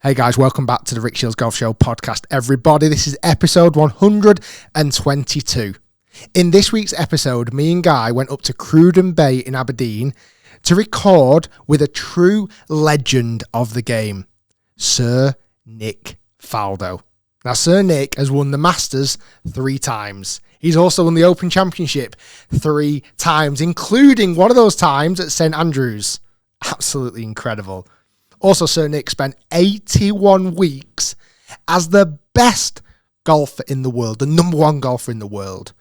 Hey guys, welcome back to the Rick Shiels Golf Show podcast, everybody. This is episode 122. In this week's episode, me and Guy went up to Cruden Bay in Aberdeen to record with a true legend of the game, Sir Nick Faldo. Now, Sir Nick has won the Masters 3 times. He's also won the Open Championship 3 times, including one of those times at St Andrews. Absolutely incredible. Also, Sir Nick spent 81 weeks as the best golfer in the world, the number 1 golfer in the world.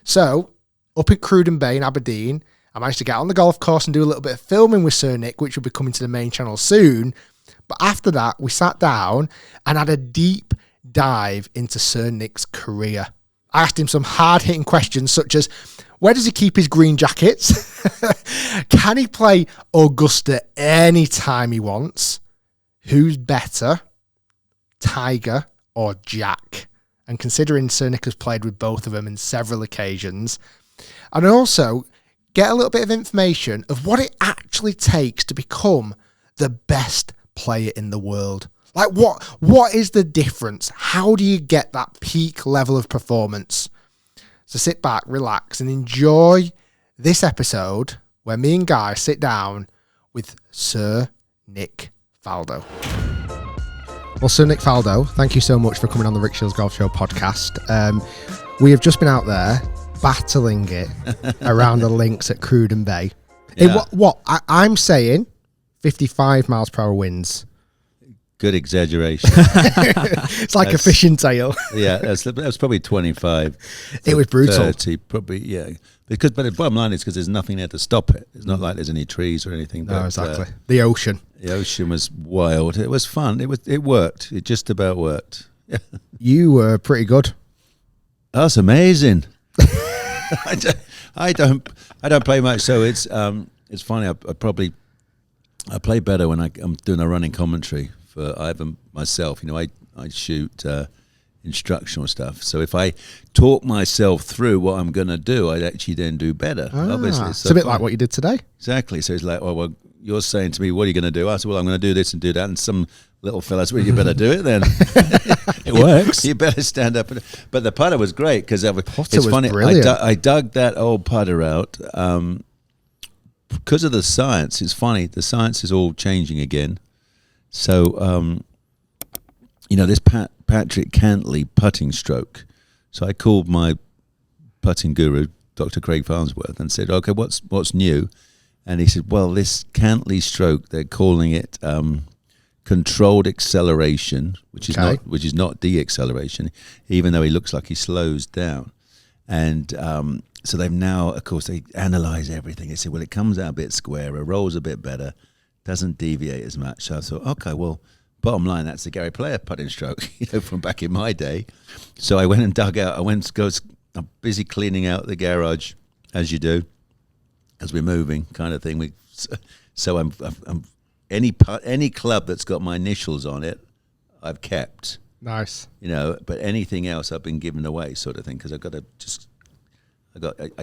So, up at Cruden Bay in Aberdeen, I managed to get on the golf course and do a little bit of filming with Sir Nick, which will be coming to the main channel soon. But after that, we sat down and had a deep dive into Sir Nick's career. I asked him some hard-hitting questions such as, where does he keep his green jackets? Can he play Augusta anytime he wants? Who's better, Tiger or Jack? And considering Sir Nick has played with both of them in several occasions, and also get a little bit of information of what it actually takes to become the best player in the world. Like, what is the difference? How do you get that peak level of performance? So sit back, relax, and enjoy this episode where me and Guy sit down with Sir Nick Faldo. Well, Sir Nick Faldo, thank you so much for coming on the Rick Shiels Golf Show podcast. We have just been out there battling it around the links at Cruden Bay. Yeah. I'm saying 55 miles per hour winds. Good exaggeration. It's like a fishing tail. Yeah, that's probably 25. It was brutal. 30, probably, yeah. But the bottom line is because there's nothing there to stop it. It's not like there's any trees or anything. No, exactly. The ocean. The ocean was wild. It was fun. It worked. It just about worked. Yeah. You were pretty good. That's amazing. I don't play much, so it's funny. I play better when I'm doing a running commentary for either myself. You know, I shoot instructional stuff. So if I talk myself through what I'm going to do, I'd actually then do better. Obviously, it's a bit like what you did today. Exactly. So it's like, well, you're saying to me, what are you going to do? I said, well, I'm going to do this and do that. And some little fella said, well, you better do it then. It works. You better stand up. But the putter was great because it's funny. Brilliant. I dug that old putter out because of the science. It's funny. The science is all changing again. So, this Patrick Cantley putting stroke. So I called my putting guru, Dr. Craig Farnsworth, and said, okay, what's new? And he said, well, this Cantley stroke, they're calling it controlled acceleration, which is not de-acceleration, even though he looks like he slows down. And so they've now, of course, they analyze everything. They say, well, it comes out a bit squarer, rolls a bit better, doesn't deviate as much. So I thought, okay, well, bottom line, that's the Gary Player putting stroke, from back in my day. So I went and dug out. I'm busy cleaning out the garage, as you do, as we're moving, kind of thing. So I'm any club that's got my initials on it, I've kept. Nice. But anything else I've been given away, sort of thing, because I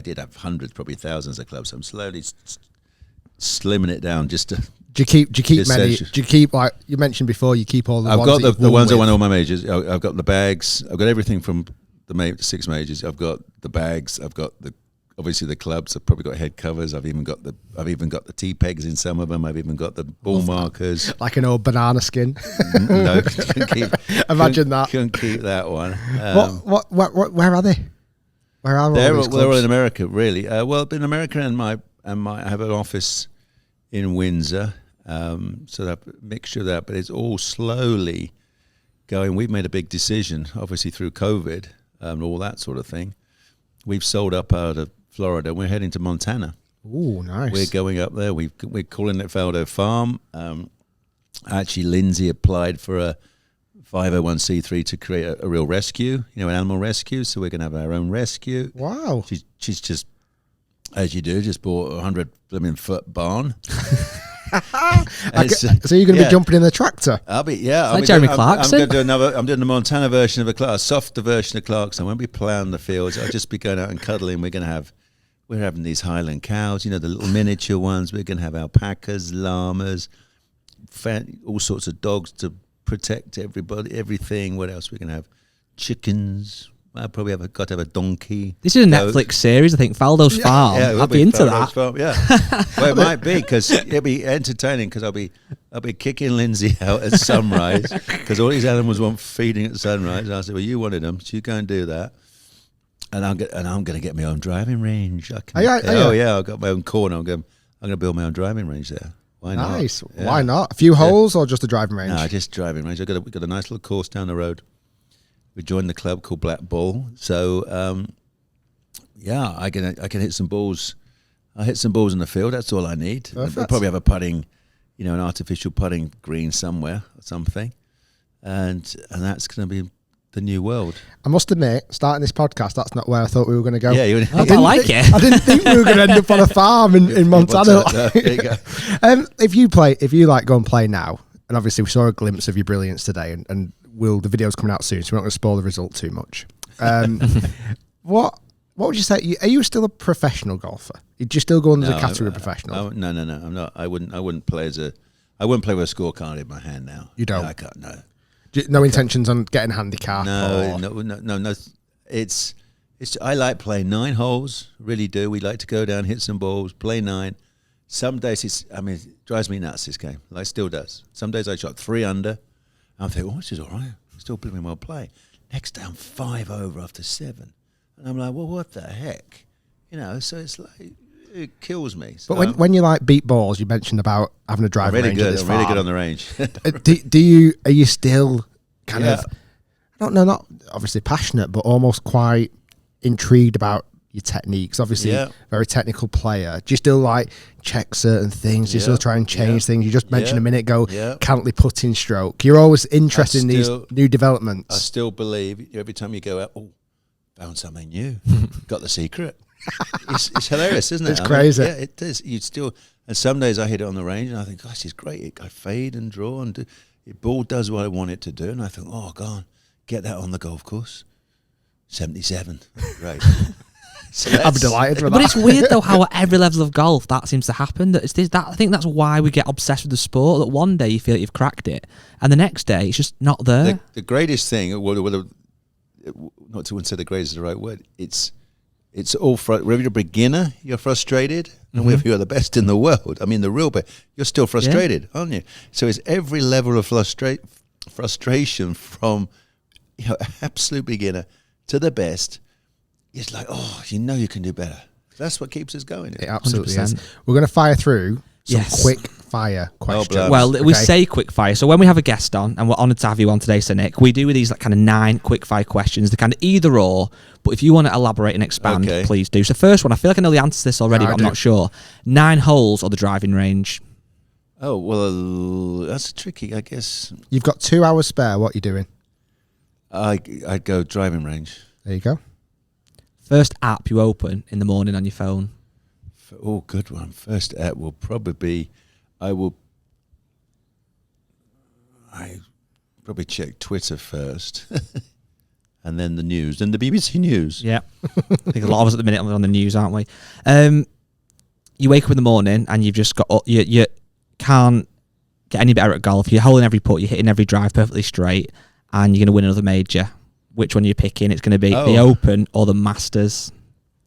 did have hundreds, probably thousands of clubs. So I'm slowly slimming it down just to. Do you keep many? Do you keep, like you mentioned before, you keep all the I've ones got the ones I won all my majors. I've got the bags. I've got everything from the 6 majors. I've got the bags. I've got obviously the clubs. I've probably got head covers. I've even got the tee pegs in some of them. I've even got the ball markers. Like an old banana skin. No, couldn't keep. Imagine that. Couldn't keep that one. Where are they? Where are all these clubs? They're all in America, really. Well, in America, and I have an office in Windsor. So that mixture of that, but it's all slowly going. We've made a big decision, obviously through COVID and all that sort of thing. We've sold up out of Florida. We're heading to Montana. Oh, nice. We're going up there. We're calling it Faldo Farm. Actually, Lindsay applied for a 501c3 to create a real rescue, an animal rescue. So we're going to have our own rescue. Wow. She's just, as you do, just bought a 100-foot barn. So you're going to be jumping in the tractor? I'll be, yeah. Like Jeremy Clarkson? I'm doing the Montana version of a softer version of Clarkson. I won't be plowing the fields. I'll just be going out and cuddling. We're having these Highland cows, the little miniature ones. We're going to have alpacas, llamas, all sorts of dogs to protect everybody, everything. What else we can have? Chickens. I probably got to have a donkey. This is a Netflix series, I think. Faldo's Farm. Yeah, I'd be into that. Farm, yeah. Well, it might be because it'll be entertaining because I'll be kicking Lindsay out at sunrise because all these animals want feeding at sunrise. And I said, well, you wanted them, so you go and do that. And I'm going to get my own driving range. Yeah, I've got my own corner. I'm going to build my own driving range there. Why not? Nice. Yeah. Why not? A few holes or just a driving range? No, just driving range. We've got a nice little course down the road. We joined the club called Black Bull. So, I can hit some balls. I hit some balls in the field. That's all I need. I'll probably have a putting, an artificial putting green somewhere or something. And that's going to be the new world. I must admit, starting this podcast, that's not where I thought we were going to go. Yeah, I like it. I didn't think we were going to end up on a farm in Montana. There you go. If you go and play now, and obviously we saw a glimpse of your brilliance today, and the video's coming out soon, so we're not going to spoil the result too much. What would you say? Are you still a professional golfer? Do you still go under the category of professional? No, I'm not. I wouldn't play with a scorecard in my hand now. You don't? I can't. No. No intentions on getting a handicap? No. It's. I like playing 9 holes. Really do. We like to go down, hit some balls, play 9. Some days it drives me nuts. This game, like still does. Some days I shot 3 under. I think, this is all right. Still blooming well play. Next day I'm 5 over after 7, and I'm like, well, what the heck, So it's like it kills me. So, but when you beat balls, you mentioned about having a driving range. I'm really good on the range. Are you still kind of, I don't know, not obviously passionate, but almost quite intrigued about your techniques? Obviously, very technical player. Do you still check certain things? Do you still try and change things? You just mentioned a minute ago, Cantley putting stroke. You're always interested in these new developments. I still believe every time you go out, found something new, got the secret. It's hilarious, isn't it? It's crazy. It is. And some days I hit it on the range and I think, gosh, it's great. I fade and draw and the ball does what I want it to do. And I think, oh, God, get that on the golf course. 77. Right. So I'm delighted with that. But it's weird though how at every level of golf that seems to happen. I think that's why we get obsessed with the sport. That one day you feel like you've cracked it, and the next day it's just not there. The greatest thing, not to say the greatest is the right word. It's all wherever you're a beginner, you're frustrated, and wherever you're the best in the world, the real best, you're still frustrated, aren't you? So it's every level of frustration from absolute beginner to the best. It's like, you can do better. That's what keeps us going. It absolutely 100%. Is. We're going to fire through some quick fire questions. We say quick fire. So when we have a guest on, and we're honoured to have you on today, Sir Nick, we do with these kind of 9 quick fire questions. They're kind of either or, but if you want to elaborate and expand, please do. So first one, I feel like I know the answer to this already, but I'm not sure. 9 holes or the driving range? Oh, well, that's tricky, I guess. You've got 2 hours spare. What are you doing? I'd go driving range. There you go. First app you open in the morning on your phone? Good one. First app will probably be, I probably check Twitter first, and then the news, then the BBC News. Yeah. I think a lot of us at the minute on the news, aren't we? You wake up in the morning and you've just got, you can't get any better at golf. You're holding every putt, you're hitting every drive perfectly straight, and you're going to win another major. Which one are you picking? It's going to be the Open or the Masters.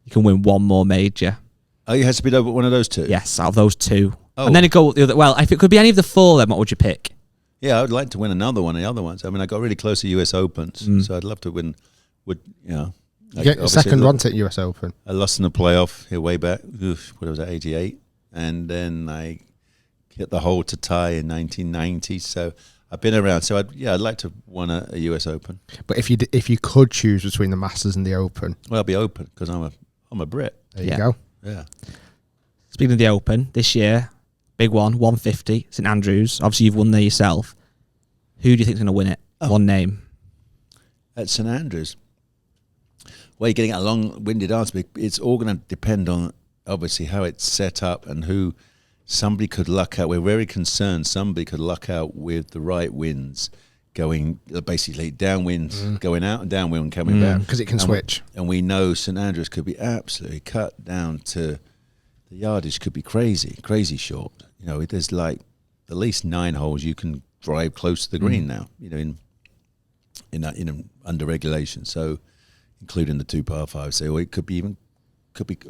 You can win one more major. Oh, it has to be one of those 2? Yes, out of those 2. Oh. And then it go the other. Well, if it could be any of the 4, then what would you pick? Yeah, I would like to win another one of the other ones. I got really close to US Opens, so I'd love to win. You get your second run at US Open. I lost in the playoff here way back. What was that, 88? And then I hit the hole to tie in 1990. So I've been around, so I'd like to win a US Open. But if you could choose between the Masters and the Open, well, I'll be Open because I'm a Brit. There you go. Yeah. Speaking of the Open this year, big one, 150, St Andrews. Obviously, you've won there yourself. Who do you think's going to win it? One name. At St Andrews. Well, you're getting a long-winded answer. But it's all going to depend on obviously how it's set up and who. Somebody could luck out. We're very concerned. Somebody could luck out with the right winds, going basically downwind, going out and downwind coming back because it can switch. And we know St Andrews could be absolutely cut down to the yardage could be crazy short. There's at least 9 holes you can drive close to the green now. You know, in under regulation. So, including the 2 par 5s, so it could be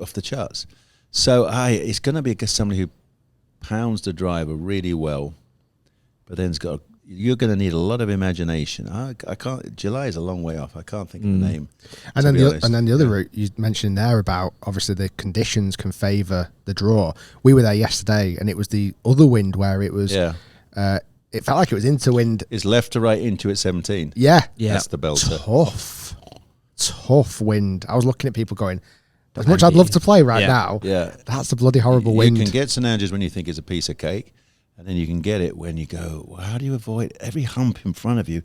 off the charts. So it's going to be somebody who pounds the driver really well, but then's got. You're going to need a lot of imagination. I can't. July is a long way off. I can't think of the name. And then the other route you mentioned there about obviously the conditions can favour the draw. We were there yesterday, and it was the other wind where it was. Yeah. It felt like it was into wind. It's left to right into at 17. Yeah. That's the belter. Tough wind. I was looking at people going, as much I'd love to play right now. Yeah. That's a bloody horrible wind. You can get St Andrews when you think it's a piece of cake. And then you can get it when you go, well, how do you avoid every hump in front of you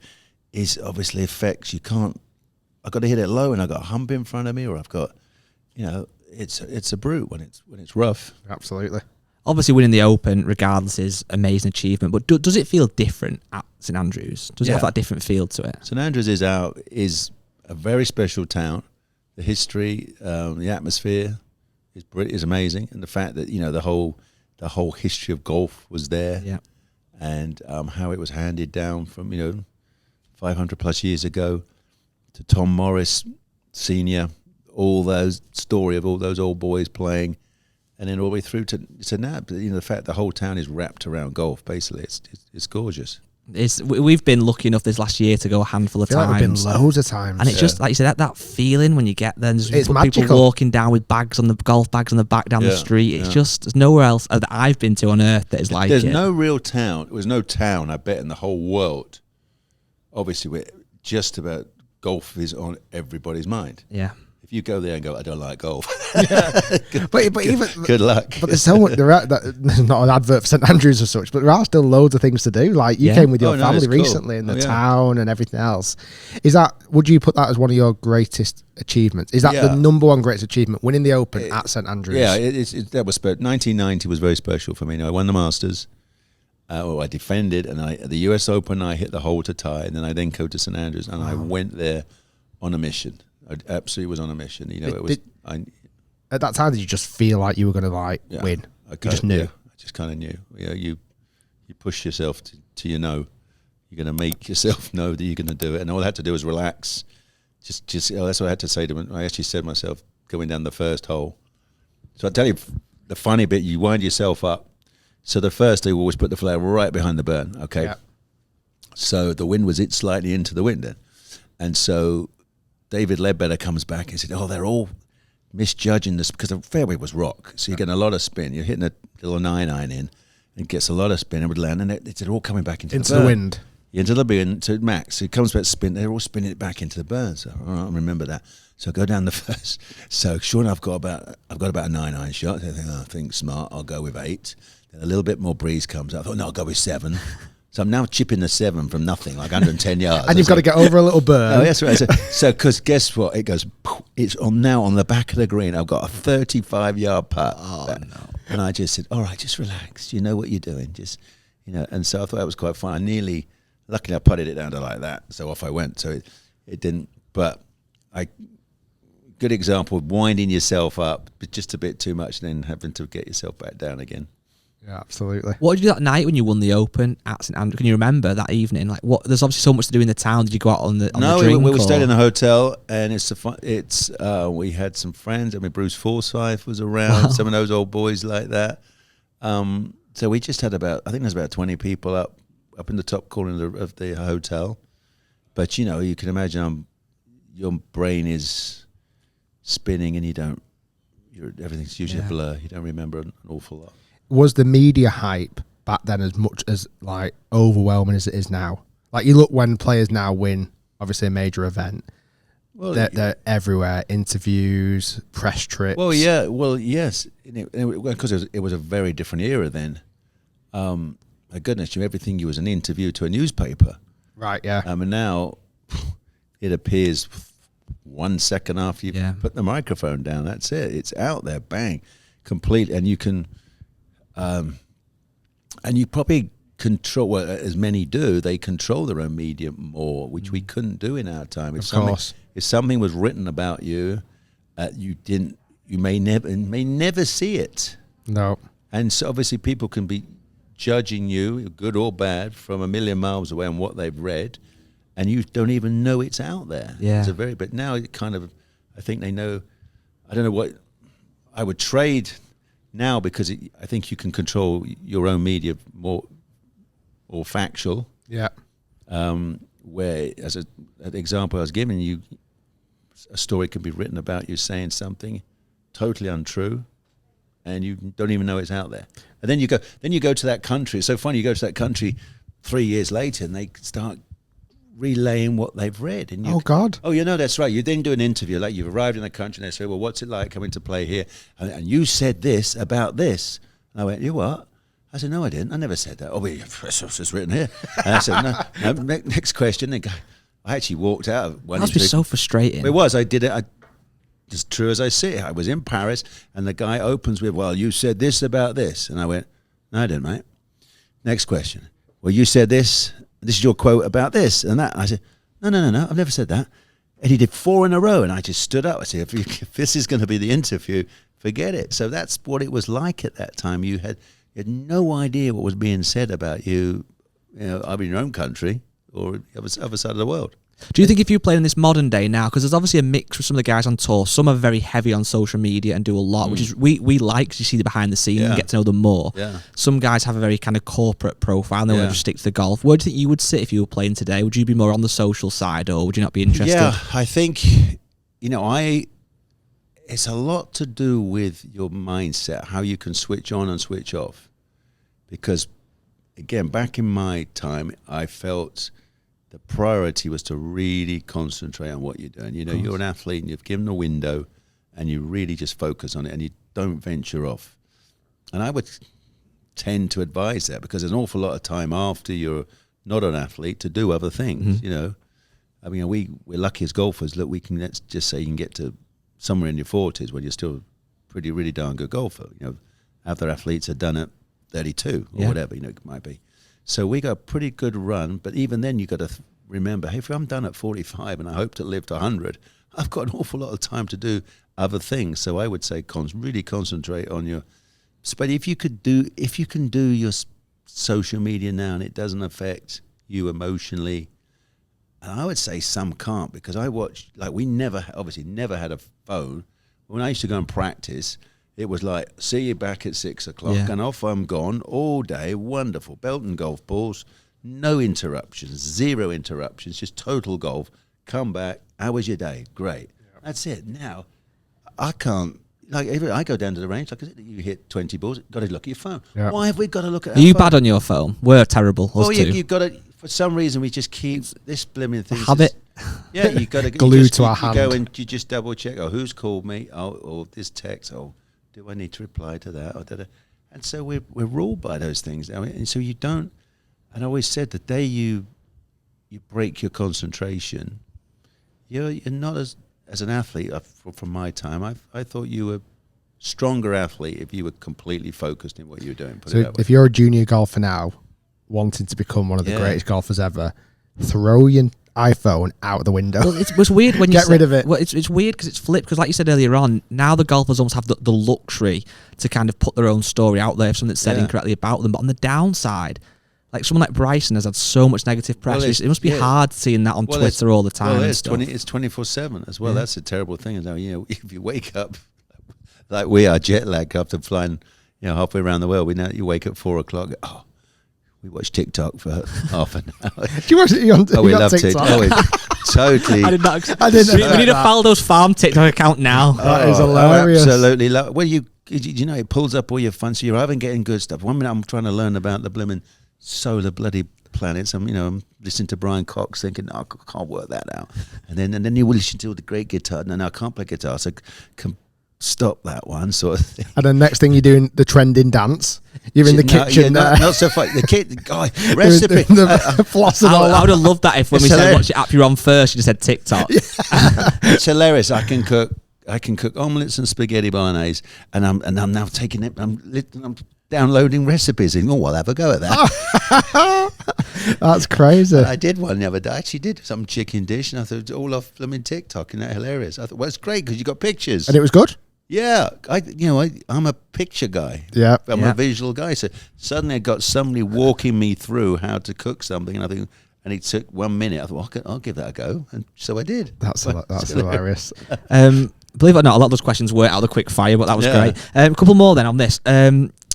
is obviously affects you can't. I've got to hit it low, and I've got a hump in front of me, or I've got, it's a brute when it's rough. Absolutely. Obviously, winning the Open, regardless, is amazing achievement. But does it feel different at St Andrews? Does it have that different feel to it? St Andrews is a very special town. The history, the atmosphere is amazing, and the fact that the whole history of golf was there, and how it was handed down from 500 plus years ago to Tom Morris Senior, all those story of all those old boys playing, and then all the way through to now. The fact the whole town is wrapped around golf. Basically, it's gorgeous. We've been lucky enough this last year to go a handful of times. Like we've been loads of times, and it's just like you said, that feeling when you get there. And it's magical. People walking down with golf bags on the back down the street. It's just there's nowhere else that I've been to on earth that is like There's it. no real town. There's no town, I bet, in the whole world. Obviously, we're just about golf is on everybody's mind. Yeah. If you go there and go, I don't like golf. Good luck. But there's so much. There's not an advert for St Andrews as such, but there are still loads of things to do. Like you came with your family recently in the town and everything else. Would you put that as one of your greatest achievements? Is that the number one greatest achievement? Winning the Open at St Andrews. Yeah, that was 1990 was very special for me. I won the Masters. I defended, and at the US Open I hit the hole to tie, and then I go to St Andrews, and I went there on a mission. I absolutely was on a mission. At that time, did you just feel like you were going to win? You just knew. I just kind of knew. You push yourself to you're going to make yourself know that you're going to do it, and all I had to do was relax. Just that's what I had to say to him. I actually said to myself going down the first hole. So I tell you the funny bit. You wind yourself up. So the first, they always put the flag right behind the burn. Okay. Yeah. So the wind was slightly into the wind then, and so David Ledbetter comes back and said, they're all misjudging this because the fairway was rock. So you're getting a lot of spin. You're hitting a little 9-iron in, and it gets a lot of spin and would land, and it's all coming back into the wind. Into the wind, to max. So it comes back spin. They're all spinning it back into the burn. So I remember that. So I go down the first. So sure enough, I've got about a 9-iron shot. I think smart. I'll go with 8. Then a little bit more breeze comes up. I thought, no, I'll go with 7. So I'm now chipping the 7 from nothing, like 110 yards. And you've got to get over a little burn. Oh, that's right. So, because guess what? It goes, it's on the back of the green. I've got a 35-yard putt. Oh, no. And I just said, all right, just relax. You know what you're doing. Just, and so I thought that was quite fun. Luckily I putted it down to like that. So off I went. So it didn't, but good example of winding yourself up, but just a bit too much and then having to get yourself back down again. Yeah, absolutely. What did you do that night when you won the Open at St Andrews? Can you remember that evening? Like, what? There's obviously so much to do in the town. Did you go out on the drink? No, we stayed in a hotel, and we had some friends. I mean, Bruce Forsyth was around. Some of those old boys like that. So we just had I think there's about 20 people up in the top corner of the hotel. But you can imagine your brain is spinning, and everything's usually a blur. You don't remember an awful lot. Was the media hype back then as much as like overwhelming as it is now? Like you look when players now win, obviously a major event, well, they're everywhere. Interviews, press trips. Well, yeah, yes, because it was a very different era then. My goodness, everything was an interview to a newspaper, right? Yeah. And now it appears 1 second after you put the microphone down. That's it. It's out there, bang, complete, and you can. And you probably control, well, as many do, they control their own media more, which we couldn't do in our time. If something was written about you, you may never see it. No. And so obviously people can be judging you, good or bad, from a million miles away on what they've read, and you don't even know it's out there. Yeah. But now it kind of, I think they know. I don't know what I would trade now, because I think you can control your own media more factual. Yeah. Where, as an example I was giving you, a story can be written about you saying something totally untrue, and you don't even know it's out there. And then you go to that country. It's so funny. You go to that country 3 years later, and they start relaying what they've read. And Oh God. Oh, that's right. You then do an interview, like you've arrived in the country, and they say, well, what's it like coming to play here? And you said this about this. And I went, you what? I said, no, I didn't. I never said that. Oh, well, it's written here. And I said, no. Next question. They go, I actually walked out of one. That must be so frustrating. It was. I did it. As true as I see it. I was in Paris, and the guy opens with, well, you said this about this. And I went, no, I didn't, mate. Next question. Well, you said this. This is your quote about this and that. And I said, no, I've never said that. And he did 4 in a row, and I just stood up. I said, if this is going to be the interview, forget it. So that's what it was like at that time. You had no idea what was being said about you, either in your own country or the other side of the world. Do you think if you play in this modern day now, because there's obviously a mix with some of the guys on tour, some are very heavy on social media and do a lot, which is we like, because you see the behind the scenes and get to know them more. Yeah. Some guys have a very kind of corporate profile and they want to just stick to the golf. Where do you think you would sit if you were playing today? Would you be more on the social side, or would you not be interested? Yeah, I think, it's a lot to do with your mindset, how you can switch on and switch off. Because, again, back in my time, I felt the priority was to really concentrate on what you're doing. You're an athlete, and you've given a window, and you really just focus on it, and you don't venture off. And I would tend to advise that, because there's an awful lot of time after you're not an athlete to do other things. I mean, we're lucky as golfers. Look, let's just say you can get to somewhere in your 40s when you're still really darn good golfer. Other athletes have done it 32 or whatever, it might be. So we got a pretty good run, but even then you got to remember, hey, if I'm done at 45 and I hope to live to 100, I've got an awful lot of time to do other things. So I would say really concentrate on your. But if you can do your social media now and it doesn't affect you emotionally, and I would say some can't, because I watched, like, we never had a phone. When I used to go and practice, it was like, see you back at 6 o'clock, and off I'm gone all day. Wonderful. Belton golf balls, no interruptions, 0 interruptions, just total golf. Come back. How was your day? Great. Yeah. That's it. Now, I can't. Like, if I go down to the range, like I said, you hit 20 balls, got to look at your phone. Yeah. Why have we got to look at our Are you phone? bad on your phone? We're terrible. You've got to, for some reason, we just keep this blimming thing. Habit. Yeah, you got to glued to our hand. You go and you just double check. Oh, who's called me? Oh, or this text. Oh, do I need to reply to that? Or da-da. And so we're ruled by those things. I mean, and so you don't. And I always said the day you break your concentration, you're not as an athlete. From my time, I thought you were stronger athlete if you were completely focused in what you were doing. So if you're a junior golfer now, wanting to become one of the greatest golfers ever, throw your iPhone out the window. Well, it was weird when you get rid of it. Well, it's weird because it's flipped. Because like you said earlier on, now the golfers almost have the luxury to kind of put their own story out there if something's said incorrectly about them. But on the downside, like someone like Bryson has had so much negative press. Well, it must be hard seeing that on Twitter all the time. Well, and it's stuff. It's 24/7 as well. Yeah. That's a terrible thing. Now, if you wake up like we are, jet lag after flying, halfway around the world, you wake up 4 o'clock. Oh, we watch TikTok for half an hour. Do you watch it? We love TikTok. Totally. I didn't. We need a Faldo's Farm TikTok account now. That is hilarious. Absolutely. Well, it pulls up all your fun. So you're either getting good stuff. 1 minute I'm trying to learn about the blooming solar bloody planets. I'm listening to Brian Cox thinking, I can't work that out. And then you listen to all the great guitar. No, I can't play guitar. So stop that one sort of thing. And then next thing you're doing the trending dance. You're in the kitchen. Not so funny. The recipe. Flossing I would have loved that if when we said what's your app you're on first, you just said TikTok. It's hilarious. I can cook omelets and spaghetti bolognese, and I'm now taking it. I'm downloading recipes, and I'll have a go at that. That's crazy. And I did one the other day. I actually did some chicken dish, and I thought all off them in TikTok, and that hilarious. I thought, well, it's great because you got pictures, and it was good. Yeah, I'm a picture guy. Yeah. I'm a visual guy. So suddenly I got somebody walking me through how to cook something, and it took 1 minute. I thought, I'll give that a go, and so I did. That's hilarious. Believe it or not, a lot of those questions were out of the quick fire, but that was great. A couple more then on this.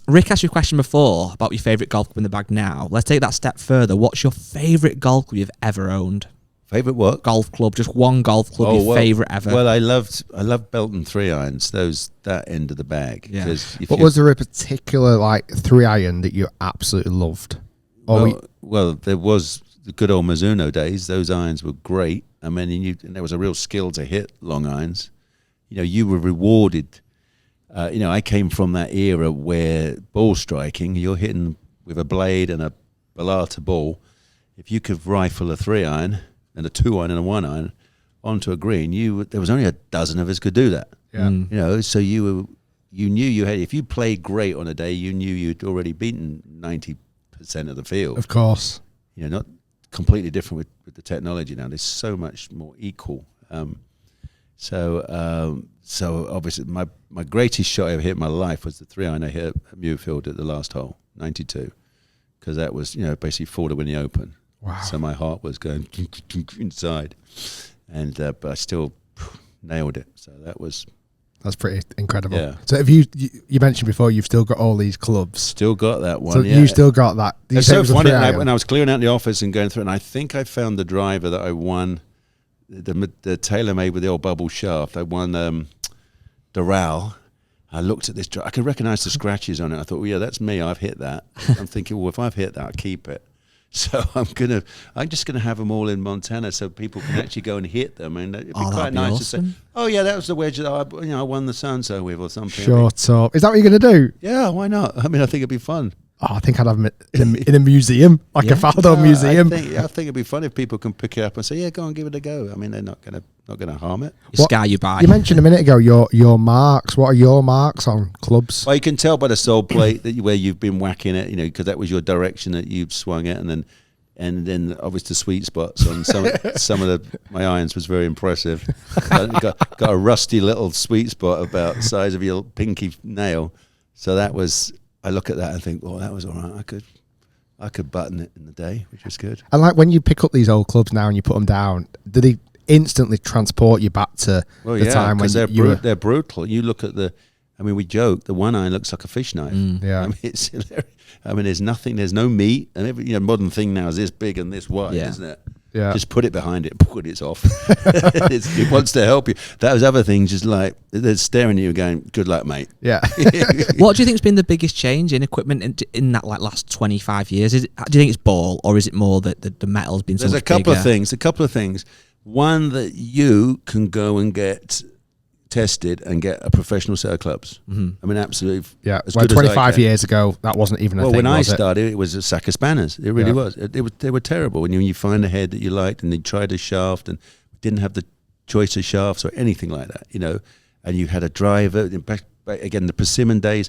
Rick asked you a question before about your favourite golf club in the bag now. Let's take that step further. What's your favourite golf club you've ever owned? Favourite what? Golf club, just one golf club, favourite ever. Well, I loved Belton 3-irons, that end of the bag. Yeah. But was there a particular 3-iron that you absolutely loved? Well, there was the good old Mizuno days. Those irons were great. I mean, and there was a real skill to hit long irons. You were rewarded. I came from that era where ball striking, you're hitting with a blade and a Bellata ball. If you could rifle a 3-iron and a 2-iron and a 1-iron onto a green, there was only a dozen of us could do that. Yeah. So you knew you had. If you played great on a day, you knew you'd already beaten 90% of the field. Of course. Not completely different with the technology now. There's so much more equal. So obviously my greatest shot I ever hit in my life was the 3-iron I hit at Muirfield at the last hole, 92, because that was basically 4 to win the Open. Wow. So my heart was going inside, and but I still nailed it. So that's pretty incredible. Yeah. So have you mentioned before you've still got all these clubs? Still got that one. So you still got that. It's so funny. When I was clearing out the office and going through it, and I think I found the driver that I won, the TaylorMade with the old bubble shaft. I won Doral. I looked at this. I could recognise the scratches on it. I thought, well, yeah, that's me. I've hit that. I'm thinking, well, if I've hit that, I'll keep it. So I'm just gonna have them all in Montana, so people can actually go and hit them, and it'd be quite nice to say, "Oh yeah, that was the wedge that I won the so with or something." Shut up! Is that what you're gonna do? Yeah, why not? I mean, I think it'd be fun. Oh, I think I'd have them in a museum, like a Faldo museum. I think it'd be fun if people can pick it up and say, "Yeah, go and give it a go." I mean, they're not gonna harm it. Scar you by. You mentioned a minute ago your marks. What are your marks on clubs? Well, you can tell by the sole plate where you've been whacking it, because that was your direction that you've swung it, and then obviously the sweet spots on some of my irons was very impressive. got a rusty little sweet spot about the size of your pinky nail. So that was. I look at that and think, well, that was all right. I could button it in the day, which was good. And when you pick up these old clubs now and you put them down, do they instantly transport you back to the time when they're brutal. You look at we joke, the 1-iron looks like a fish knife. Yeah. I mean, it's hilarious. I mean, there's no meat, and every modern thing now is this big and this wide, isn't it? Yeah. Just put it behind it, put it off. It wants to help you. Those other things, just like they're staring at you, going, "Good luck, mate." Yeah. What do you think's been the biggest change in equipment in that last 25 years? Do you think it's ball, or is it more that the metal's been so much bigger? There's a couple of things. One, that you can go and get tested and get a professional set of clubs. Mm-hmm. I mean, absolutely. Yeah. Well, 25 years ago, that wasn't even a thing. Well, when I started, started, it was a sack of spanners. It really was. They were terrible. When you find a head that you liked and you tried a shaft and didn't have the choice of shafts or anything like that, and you had a driver. Again, the Persimmon days,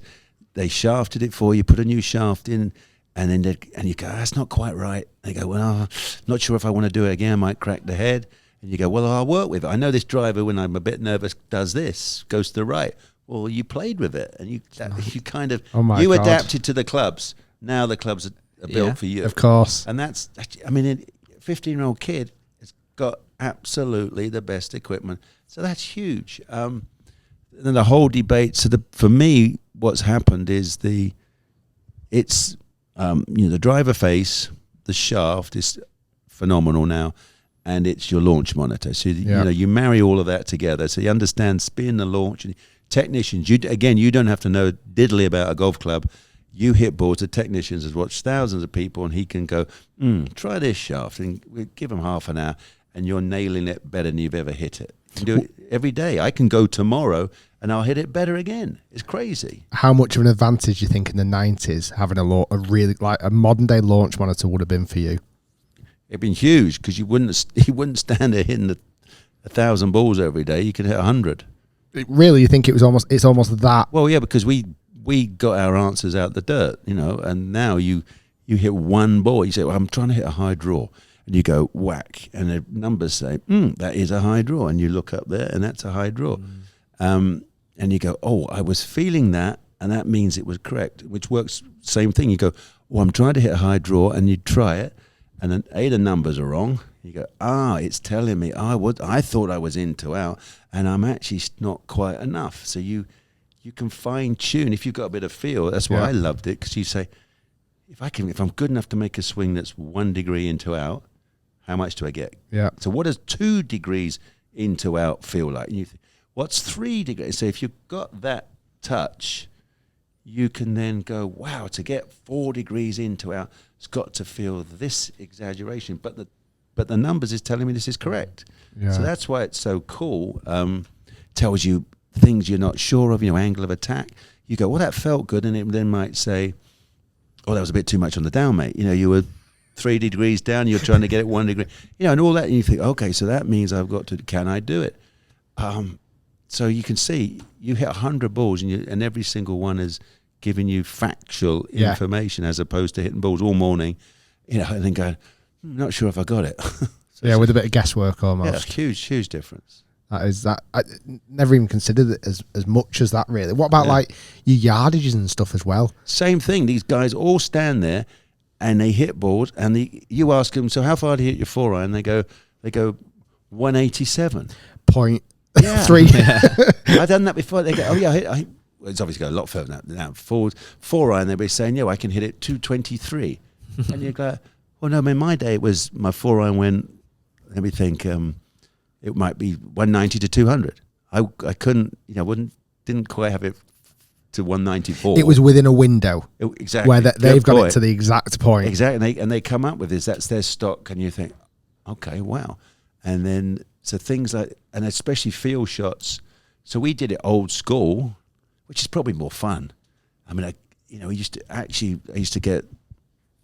they shafted it for you, put a new shaft in, and then you go, that's not quite right. They go, well, not sure if I want to do it again. I might crack the head. And you go, well, I'll work with it. I know this driver, when I'm a bit nervous, does this, goes to the right. Well, you played with it, and you kind of adapted to the clubs. Now the clubs are built for you, of course. And a 15-year-old kid has got absolutely the best equipment, so that's huge. Then the whole debate. So for me, what's happened is the driver face, the shaft is phenomenal now. And it's your launch monitor. So, you marry all of that together. So you understand spin, the launch. And technicians, you don't have to know diddly about a golf club. You hit balls. The technicians has watched thousands of people, and he can go, try this shaft. And we give him half an hour, and you're nailing it better than you've ever hit it. You do it every day. I can go tomorrow, and I'll hit it better again. It's crazy. How much of an advantage do you think in the 90s having a modern-day launch monitor would have been for you? It'd been huge, because you wouldn't stand there hitting 1,000 balls every day. You could hit 100. Really, you think it's almost that? Well, yeah, because we got our answers out the dirt, and now you hit one ball. You say, well, I'm trying to hit a high draw, and you go whack, and the numbers say, that is a high draw, and you look up there, and that's a high draw. and you go, oh, I was feeling that, and that means it was correct, which works. Same thing. You go, well, I'm trying to hit a high draw, and you try it, and then the numbers are wrong. You go, it's telling me I thought I was in to out, and I'm actually not quite enough. So you can fine tune if you've got a bit of feel. That's why I loved it, because you say, if I'm good enough to make a swing that's 1 degree into out, how much do I get? Yeah. So what does 2 degrees into out feel like? And you think, what's 3 degrees? So if you've got that touch, you can then go, wow, to get 4 degrees into out, it's got to feel this exaggeration. But the numbers is telling me this is correct. Yeah. So that's why it's so cool. Tells you things you're not sure of, angle of attack. You go, well, that felt good. And it then might say, oh, that was a bit too much on the down, mate. You were 3 degrees down, you're trying to get it 1 degree, and all that. And you think, okay, so that means can I do it? So you can see you hit 100 balls and every single one is giving you factual information, as opposed to hitting balls all morning, and then going, not sure if I got it. With a bit of guesswork almost. Yeah, huge difference. I never even considered it as much as that, really. What about like your yardages and stuff as well? Same thing. These guys all stand there and they hit balls, and you ask them, so how far do you hit your 4-iron? They go 187. Point Yeah. 3. I've done that before. They go, oh yeah, it's obviously go a lot further now. Forward 4-iron, they'll be saying, I can hit it 223. And you go, well, no, in my day, it was my 4-iron went, let me think, it might be 190 to 200. I couldn't, didn't quite have it to 194. It was within a window. Exactly. Where they've got it to the exact point. Exactly. And they come up with this. That's their stock. And you think, okay, wow. And then, so things like, and especially field shots. So we did it old school, which is probably more fun. I mean, I used to get,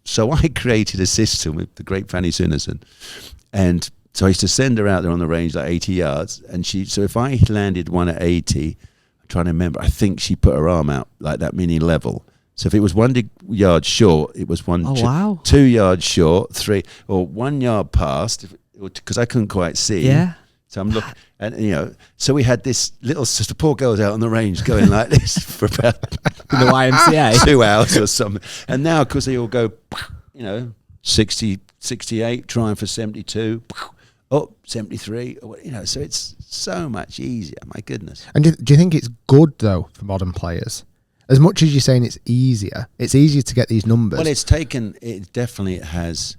so I created a system with the great Fanny Sinnerson. And so I used to send her out there on the range, like 80 yards. And so if I landed one at 80, I'm trying to remember, I think she put her arm out like that mini level. So if it was 1 yard short, it was 2 yards short, 3, or 1 yard past, because I couldn't quite see. Yeah. So I'm looking, and so we had this little, the poor girl's out on the range going like this for about the YMCA 2 hours or something. And now, because they all go, 60, 68, trying for 72, 73, so it's so much easier. My goodness. And do you think it's good though for modern players? As much as you're saying it's easier to get these numbers. Well, it definitely has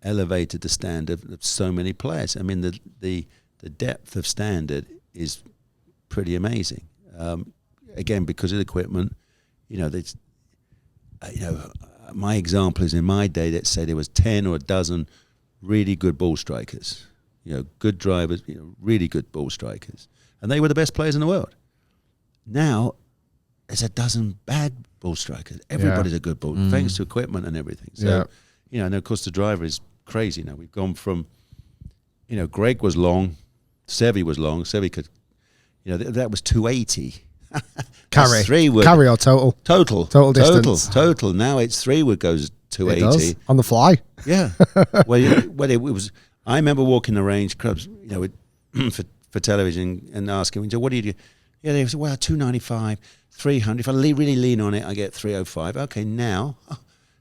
elevated the standard of so many players. I mean, the depth of standard is pretty amazing. Again, because of the equipment, my example is in my day, let's say there was 10 or a dozen really good ball strikers, good drivers, really good ball strikers. And they were the best players in the world. Now, there's a dozen bad ball strikers. Everybody's a good ball, thanks to equipment and everything. So, and of course the driver is crazy now. We've gone from, Greg was long, Seve was long. Seve could, that was 280. Carry or total? Total distance. Total. Now it's 3 wood goes 280. It does, on the fly. Yeah. Well, it was. I remember walking the range clubs, for television and asking, so what do you do? Yeah, they said, well, 295, 300. If I really lean on it, I get 305. Okay, now.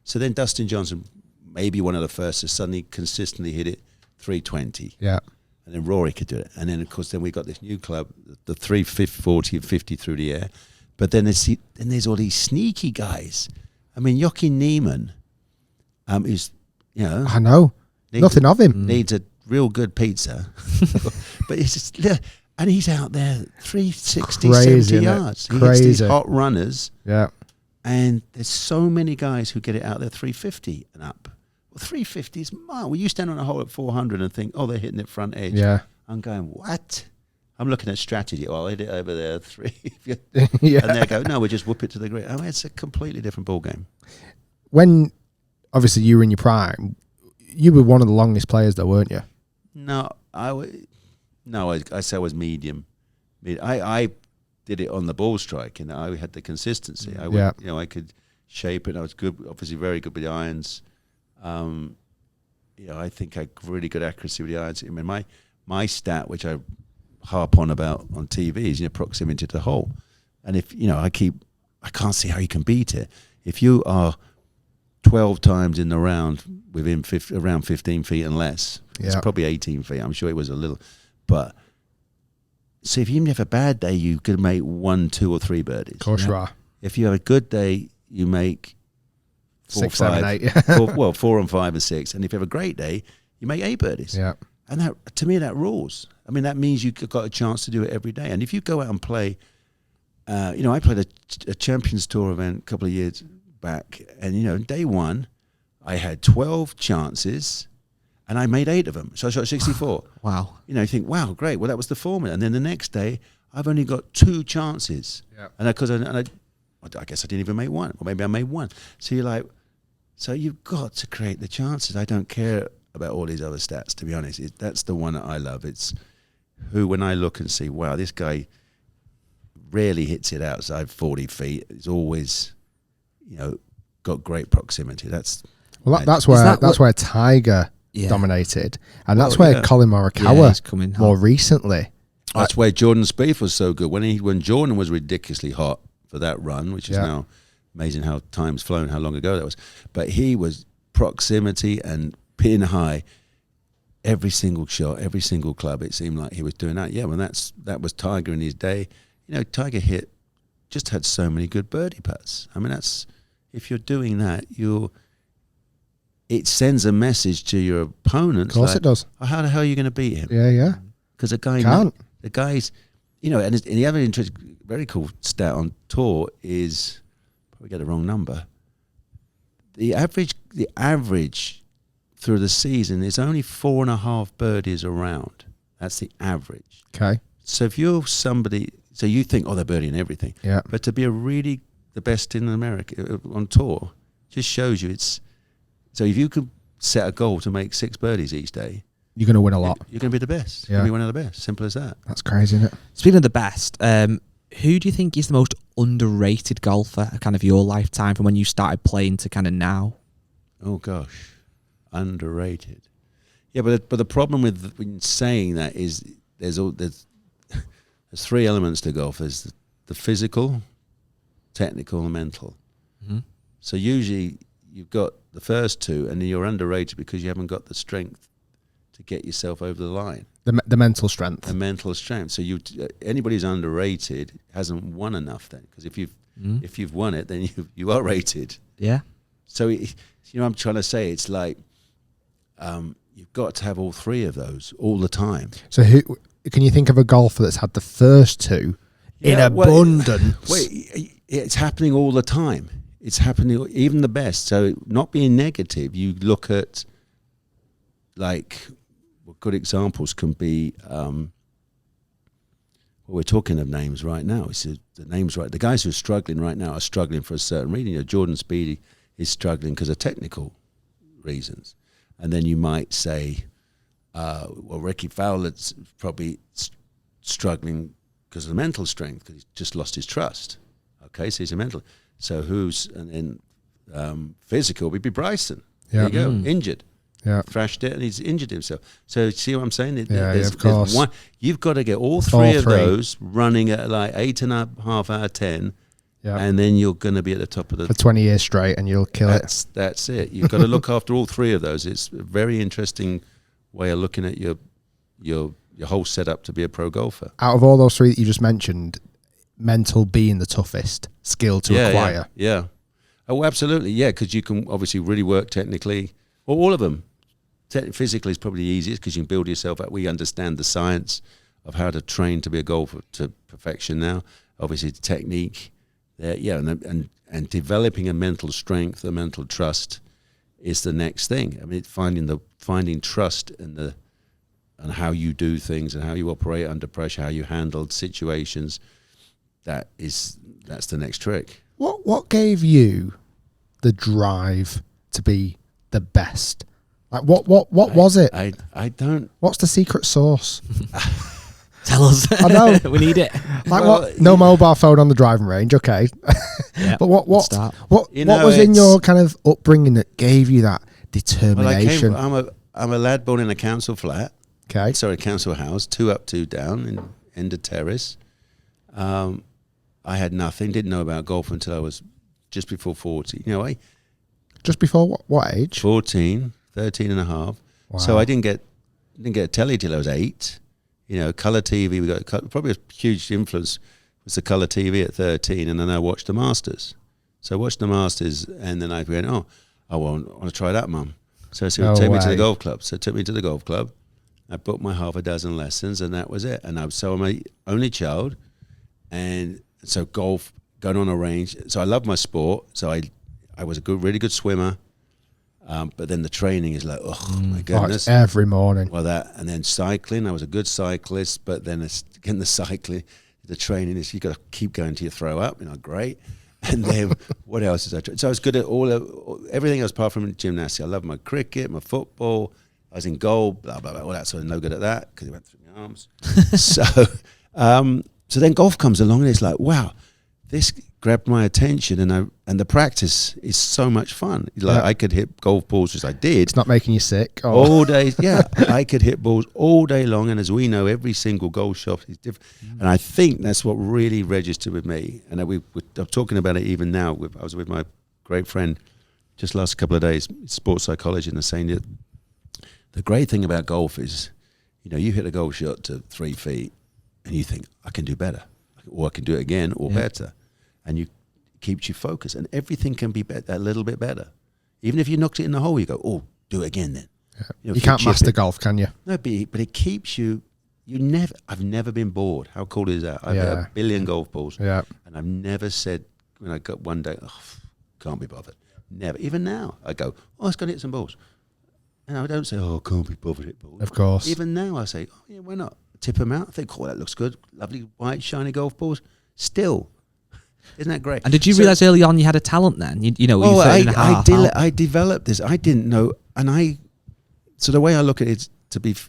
So then Dustin Johnson, maybe one of the first to suddenly consistently hit it 320. Yeah. And then Rory could do it. And then, of course, we got this new club, the 340 and 50 through the air. But then there's all these sneaky guys. I mean, Joachim Niemann is, I know. Nothing of him. Needs a real good pizza. But it's just, and he's out there 360, Crazy, 70 yards. He Crazy. hits these hot runners. Yeah. And there's so many guys who get it out there 350 and up. Well, 350 is mild. Well, you stand on a hole at 400 and think, they're hitting it front edge. Yeah. I'm going, what? I'm looking at strategy. I'll hit it over there 3. Yeah. And they go, no, we just whoop it to the grid. I mean, it's a completely different ball game. When, obviously, you were in your prime, you were one of the longest players though, weren't you? No, I say I was medium. I did it on the ball strike, and I had the consistency. I could shape it. I was good, obviously very good with the irons. I think I had really good accuracy with the irons. I mean, my stat, which I harp on about on TV, is proximity to the hole. And if, I can't see how you can beat it. If you are 12 times in the round within around 15 feet and less, it's probably 18 feet. I'm sure it was a little, but so if you have a bad day, you could make 1, 2, or 3 birdies. Of course you are. If you have a good day, you make 4, 6, 5, 7, 8. 4 and 5 and 6. And if you have a great day, you make 8 birdies. Yeah. And that, to me, that rules. I mean, that means you've got a chance to do it every day. And if you go out and play, I played a Champions Tour event a couple of years back, and day one, I had 12 chances, and I made 8 of them. So I shot 64. Wow. You think, wow, great. Well, that was the formula. And then the next day, I've only got 2 chances. Yeah. And I guess I didn't even make 1, or maybe I made 1. So you're like, so you've got to create the chances. I don't care about all these other stats, to be honest. That's the one that I love. It's who, when I look and see, wow, this guy rarely hits it outside 40 feet. It's always, got great proximity. That's where Tiger dominated, and that's where Colin Morikawa more recently. That's where Jordan Spieth was so good. When Jordan was ridiculously hot for that run, which is now amazing how time's flown, how long ago that was. But he was proximity and pin high every single shot, every single club. It seemed like he was doing that. Yeah, well, that was Tiger in his day. Tiger just had so many good birdie putts. I mean, if you're doing that, it sends a message to your opponent. Of course, it does. Oh, how the hell are you going to beat him? Yeah. Because the guy's, and the other very cool stat on tour is, probably get the wrong number. The average through the season is only 4.5 birdies around. That's the average. Okay. So if you're somebody, so you think, they're birdieing everything. Yeah. But to be the best in America on tour, just shows you so if you could set a goal to make 6 birdies each day, you're going to win a lot. You're going to be the best. Yeah. You're going to be one of the best. Simple as that. That's crazy, isn't it? Speaking of the best, who do you think is the most underrated golfer of kind of your lifetime from when you started playing to kind of now? Oh gosh, underrated. Yeah, but the problem with saying that is there's 3 elements to golf. There's the physical, technical, and mental. Mm-hmm. So usually you've got the first 2, and then you're underrated because you haven't got the strength to get yourself over the line. The mental strength. The mental strength. So anybody who's underrated hasn't won enough then, because if you've won it, then you are rated. Yeah. So I'm trying to say, it's like you've got to have all 3 of those all the time. So who can you think of a golfer that's had the first 2 in abundance? It's happening all the time. It's happening, even the best. So not being negative, you look at, like, good examples can be, we're talking of names right now. The names right. The guys who are struggling right now are struggling for a certain reason. Jordan Spieth is struggling because of technical reasons. And then you might say, Ricky Fowler's probably struggling because of the mental strength, because he's just lost his trust. Okay, so he's a mental. So and then physical would be Bryson. Yeah. There you go, injured. Yeah. Thrashed it and he's injured himself. So see what I'm saying? Of course. You've got to get all three of those running at like 8.5 out of 10. Yeah. And then you're going to be at the top of the... For 20 years straight and you'll kill it. That's it. You've got to look after all 3 of those. It's a very interesting way of looking at your whole setup to be a pro golfer. Out of all those 3 that you just mentioned, mental being the toughest skill to acquire. Yeah. Oh, absolutely. Yeah, because you can obviously really work technically. Well, all of them. Physically is probably the easiest because you can build yourself up. We understand the science of how to train to be a golfer to perfection now. Obviously, the technique. And developing a mental strength, a mental trust is the next thing. I mean, finding trust in and how you do things and how you operate under pressure, how you handle situations. That's the next trick. What gave you the drive to be the best? Like what was it? I don't. What's the secret sauce? Tell us. I know. We need it. Like no mobile phone on the driving range, okay. Yeah, but what was in your kind of upbringing that gave you that determination? Well, I'm a lad born in a council flat. Okay. Sorry, council house, 2 up, 2 down in End of Terrace. I I had nothing, didn't know about golf until I was just before 40. You know, Just before what age? 14, 13 and a half. Wow. So I didn't get a telly till I was 8. You know, colour TV, we got probably a huge influence was the colour TV at 13, and then I watched the Masters. So I watched the Masters, and then I went, I want to try that, Mum. So she would take me to the golf club. So took me to the golf club. I booked my half a dozen lessons, and that was it. And I'm my only child, and so golf, going on a range. So I love my sport. So I was a really good swimmer. But then the training is like, my goodness. Every morning. Well, and then cycling. I was a good cyclist, but then again, the cycling, the training is you got to keep going till you throw up. You know, great. And then what else did I try? So I was good at everything else apart from gymnastics. I loved my cricket, my football. I was in goal, blah, blah, blah. All that sort of no good at that because it went through my arms. So then golf comes along and it's like, wow, this grabbed my attention, and the practice is so much fun. Like I could hit golf balls as I did. It's not making you sick. All day, yeah. I could hit balls all day long, and as we know, every single golf shot is different. And I think that's what really registered with me. And I'm talking about it even now. I was with my great friend just last couple of days, sports psychology, and they're saying that the great thing about golf is, you know, you hit a golf shot to 3 feet, and you think, I can do better, or I can do it again, or better. And it keeps you focused, and everything can be a little bit better. Even if you knocked it in the hole, you go, do it again then. Yeah. You can't master golf, can you? No, but it keeps you. I've never been bored. How cool is that? I've hit a billion golf balls, and I've never said when I got one day, can't be bothered. Never. Even now, I go, let's go and hit some balls. And I don't say, can't be bothered hit balls. Of course. Even now, I say, yeah, why not? Tip them out. I think, that looks good. Lovely white shiny golf balls. Still. Isn't that great? And did you realise early on you had a talent then? You know, I developed this. I didn't know, so the way I look at it is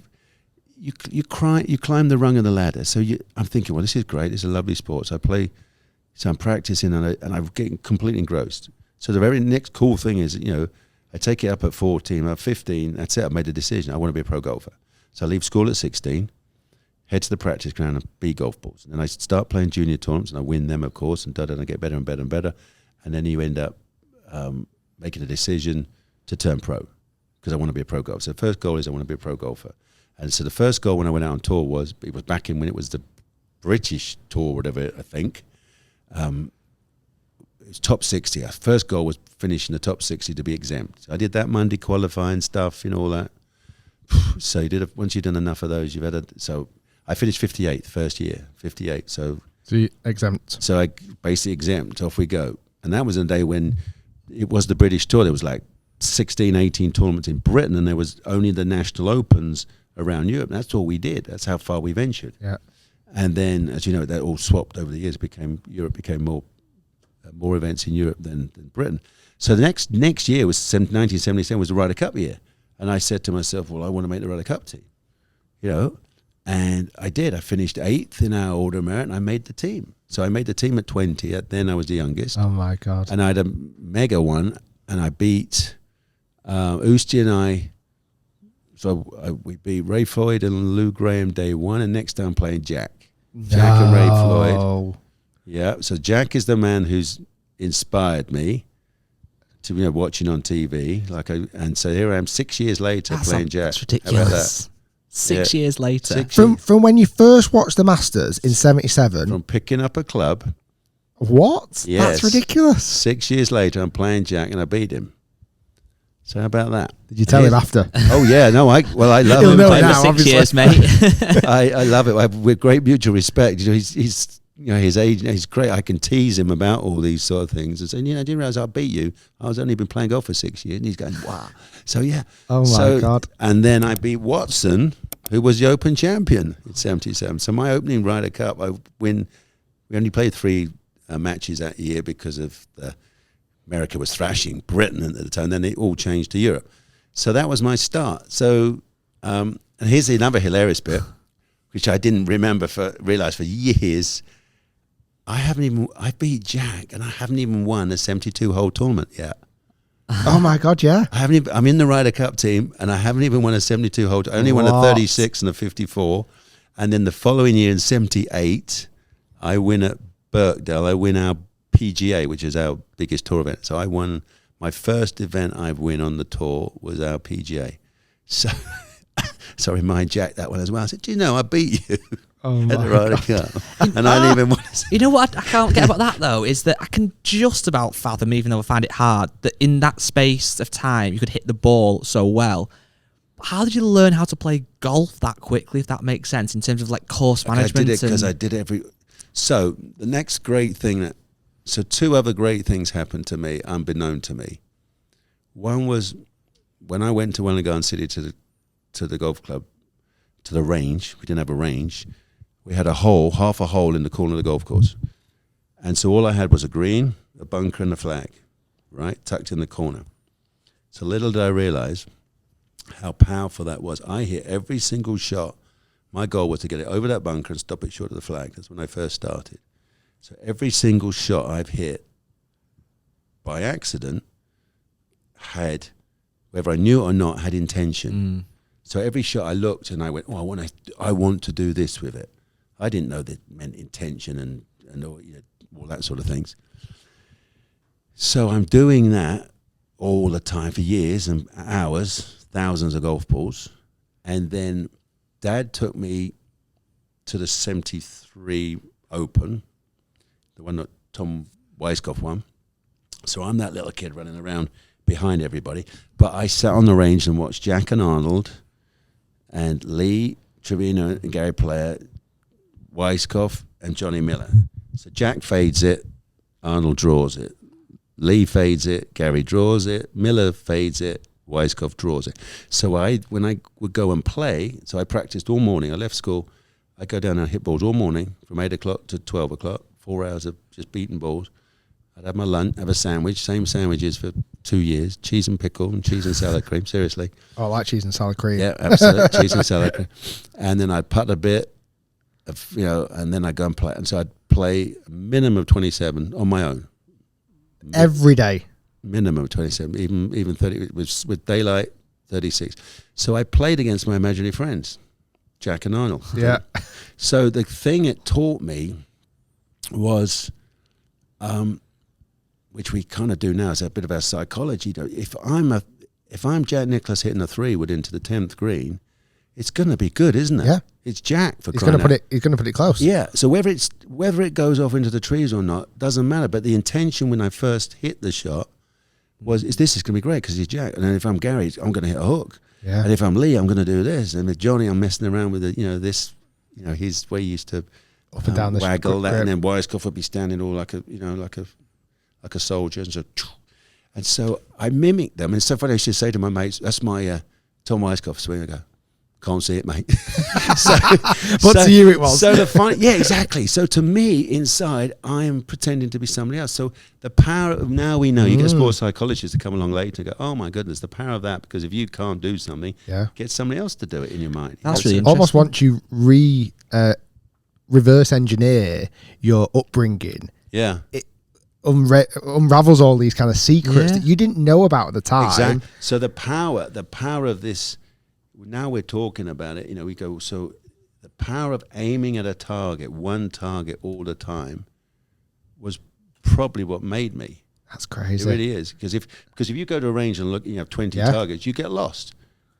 you climb the rung of the ladder. So I'm thinking, well, this is great. It's a lovely sport. So I'm practicing and I'm getting completely engrossed. So the very next cool thing is, you know, I take it up at 14, at 15. That's it. I've made a decision. I want to be a pro golfer. So I leave school at 16. Head to the practice ground and beat golf balls. And then I start playing junior tournaments, and I win them, of course, and I get better and better and better. And then you end up making a decision to turn pro because I want to be a pro golfer. So the first goal is I want to be a pro golfer. And so the first goal when I went out on tour was back in when it was the British tour, whatever, I think. It was top 60. Our first goal was finish in the top 60 to be exempt. I did that Monday qualifying stuff, you know, all that. So once you've done enough of those, I finished 58th first year, 58. So you exempt. So I basically exempt, off we go. And that was a day when it was the British tour. There was like 16, 18 tournaments in Britain, and there was only the national opens around Europe. That's all we did. That's how far we ventured. Yeah. And then, as you know, that all swapped over the years. Europe became more events in Europe than Britain. So the next year was 1977 was the Ryder Cup year. And I said to myself, well, I want to make the Ryder Cup team, you know. And I did. I finished 8th in our order of merit, and I made the team. So I made the team at 20. Then I was the youngest. Oh, my God. And I had a mega one, and I beat Usti and I. So we beat Ray Floyd and Lou Graham day one, and next time I'm playing Jack. Jack and Ray Floyd. Yeah, so Jack is the man who's inspired me to, you know, watching on TV. And so here I am 6 years later playing Jack. That's ridiculous. How about that? 6 years later. From when you first watched the Masters in 77. From picking up a club. What? Yes. That's ridiculous. 6 years later, I'm playing Jack and I beat him. So how about that? Did you tell him after? Oh yeah, no, I love He'll him. know Played now, for 6 years, mate. I love it. With great mutual respect. You know, he's you know, his age, he's great. I can tease him about all these sort of things and say, you know, I didn't realize I beat you. I was only been playing golf for 6 years, and he's going, wow. So yeah. Oh my God. And then I beat Watson, who was the Open champion in '77. So my opening Ryder Cup, I win. We only played 3 matches that year because of America was thrashing Britain at the time. Then it all changed to Europe. So that was my start. So and here's another hilarious bit, which I didn't realize for years. I beat Jack, and I haven't even won a 72-hole tournament yet. Oh my God, yeah. I'm in the Ryder Cup team, and I haven't even won a 72-hole. I only won a 36 and a 54. And then the following year in 78, I win at Birkdale, I win our PGA, which is our biggest tour event. So I won my first event I've won on the tour was our PGA. So, so I remind Jack that one as well. I said, do you know, I beat you at the Ryder Cup. And I didn't even want to say. You know what I can't get about that, though, is that I can just about fathom, even though I find it hard, that in that space of time, you could hit the ball so well. How did you learn how to play golf that quickly, if that makes sense, in terms of like course management? I did it because I did every... So the next great thing So two other great things happened to me, unbeknown to me. One was when I went to Wollongong City to the golf club, to the range. We didn't have a range. We had half a hole in the corner of the golf course. And so all I had was a green, a bunker, and a flag, right, tucked in the corner. So little did I realize how powerful that was. I hit every single shot. My goal was to get it over that bunker and stop it short of the flag. That's when I first started. So every single shot I've hit by accident had, whether I knew it or not, had intention. So every shot I looked and I went, oh, I want to do this with it. I didn't know that meant intention and all, all that sort of things. So I'm doing that all the time for years and hours, thousands of golf balls. And then Dad took me to the 73 Open, the one that Tom Weiskopf won. So I'm that little kid running around behind everybody. But I sat on the range and watched Jack and Arnold and Lee Trevino and Gary Player, Weiskopf and Johnny Miller. So Jack fades it, Arnold draws it. Lee fades it, Gary draws it, Miller fades it, Weiskopf draws it. So when I would go and play, so I practiced all morning. I left school. I go down and hit balls all morning from 8 o'clock to 12 o'clock, 4 hours of just beating balls. I'd have my lunch, have a sandwich, same sandwiches for 2 years, cheese and pickle and cheese and salad cream, seriously. Oh, I like cheese and salad cream. Yeah, absolutely, cheese and salad cream. And then I'd putt a bit, and then I'd go and play. And so I'd play a minimum of 27 on my own. Every day? Minimum of 27, even 30, with daylight, 36. So I played against my imaginary friends, Jack and Arnold. Yeah. So the thing it taught me was, which we kind of do now, is a bit of our psychology. If I'm Jack Nicklaus hitting a 3 wood into the 10th green, it's going to be good, isn't it? Yeah. It's Jack for He's crying out. He's going to put it close. Yeah. So whether it goes off into the trees or not doesn't matter. But the intention when I first hit the shot was, this is going to be great because he's Jack. And then if I'm Gary, I'm going to hit a hook. Yeah. And if I'm Lee, I'm going to do this. And with Johnny, I'm messing around with his way he used to up and down the waggle that, and then Weiskopf would be standing all like a soldier, and so I mimicked them. And it's so funny. I should say to my mates, "That's my Tom Weiskopf swing." I go, "Can't see it, mate." But to you, it was. So yeah, exactly. So to me, inside, I am pretending to be somebody else. So the power of, now we know, you get sports psychologists to come along later and go, "Oh my goodness, the power of that!" Because if you can't do something, get somebody else to do it in your mind. That's really interesting. Almost once you reverse engineer your upbringing, it unravels all these kind of secrets that you didn't know about at the time. Exactly. So the power of this. Now we're talking about it. We go. So the power of aiming at a target, one target all the time, was probably what made me. That's crazy. It really is, because if you go to a range and look, you have 20 targets, you get lost.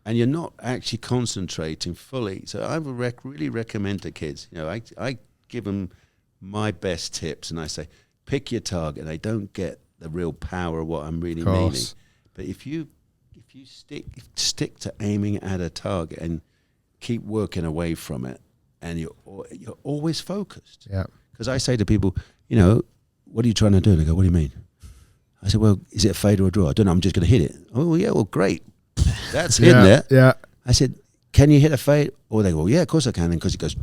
And you're not actually concentrating fully. So I would really recommend to kids, I give them my best tips and I say, pick your target. They don't get the real power of what I'm really meaning. But if you stick to aiming at a target and keep working away from it, and you're always focused. Yeah. Because I say to people, what are you trying to do? And they go, what do you mean? I said, well, is it a fade or a draw? I don't know. I'm just going to hit it. Oh, yeah, well, great. That's hitting it. Yeah. I said, can you hit a fade? Or they go, well, yeah, of course I can. Because it goes,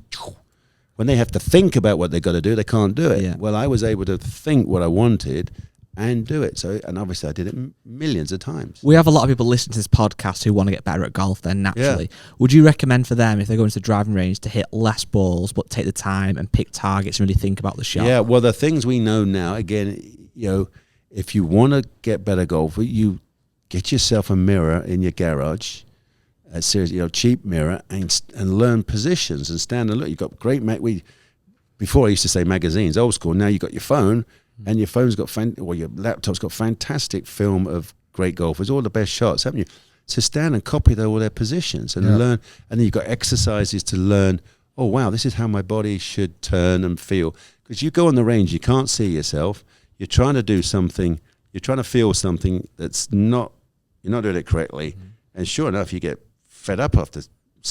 when they have to think about what they've got to do, they can't do it. Yeah. Well, I was able to think what I wanted and do it. So, and obviously I did it millions of times. We have a lot of people listening to this podcast who want to get better at golf then naturally. Yeah. Would you recommend for them, if they go into the driving range, to hit less balls but take the time and pick targets and really think about the shot? Yeah, well, the things we know now, again, if you want to get better golfer, you get yourself a mirror in your garage, a cheap mirror, and learn positions and stand and look. You've got great before I used to say magazines, old school. Now you got your phone, and your phone's got or your laptop's got fantastic film of great golfers, all the best shots, haven't you? So stand and copy all their positions and learn, and then you've got exercises to learn. Oh wow, this is how my body should turn and feel. Because you go on the range, you can't see yourself. You're trying to do something. You're trying to feel something that's not. You're not doing it correctly, and sure enough, you get fed up after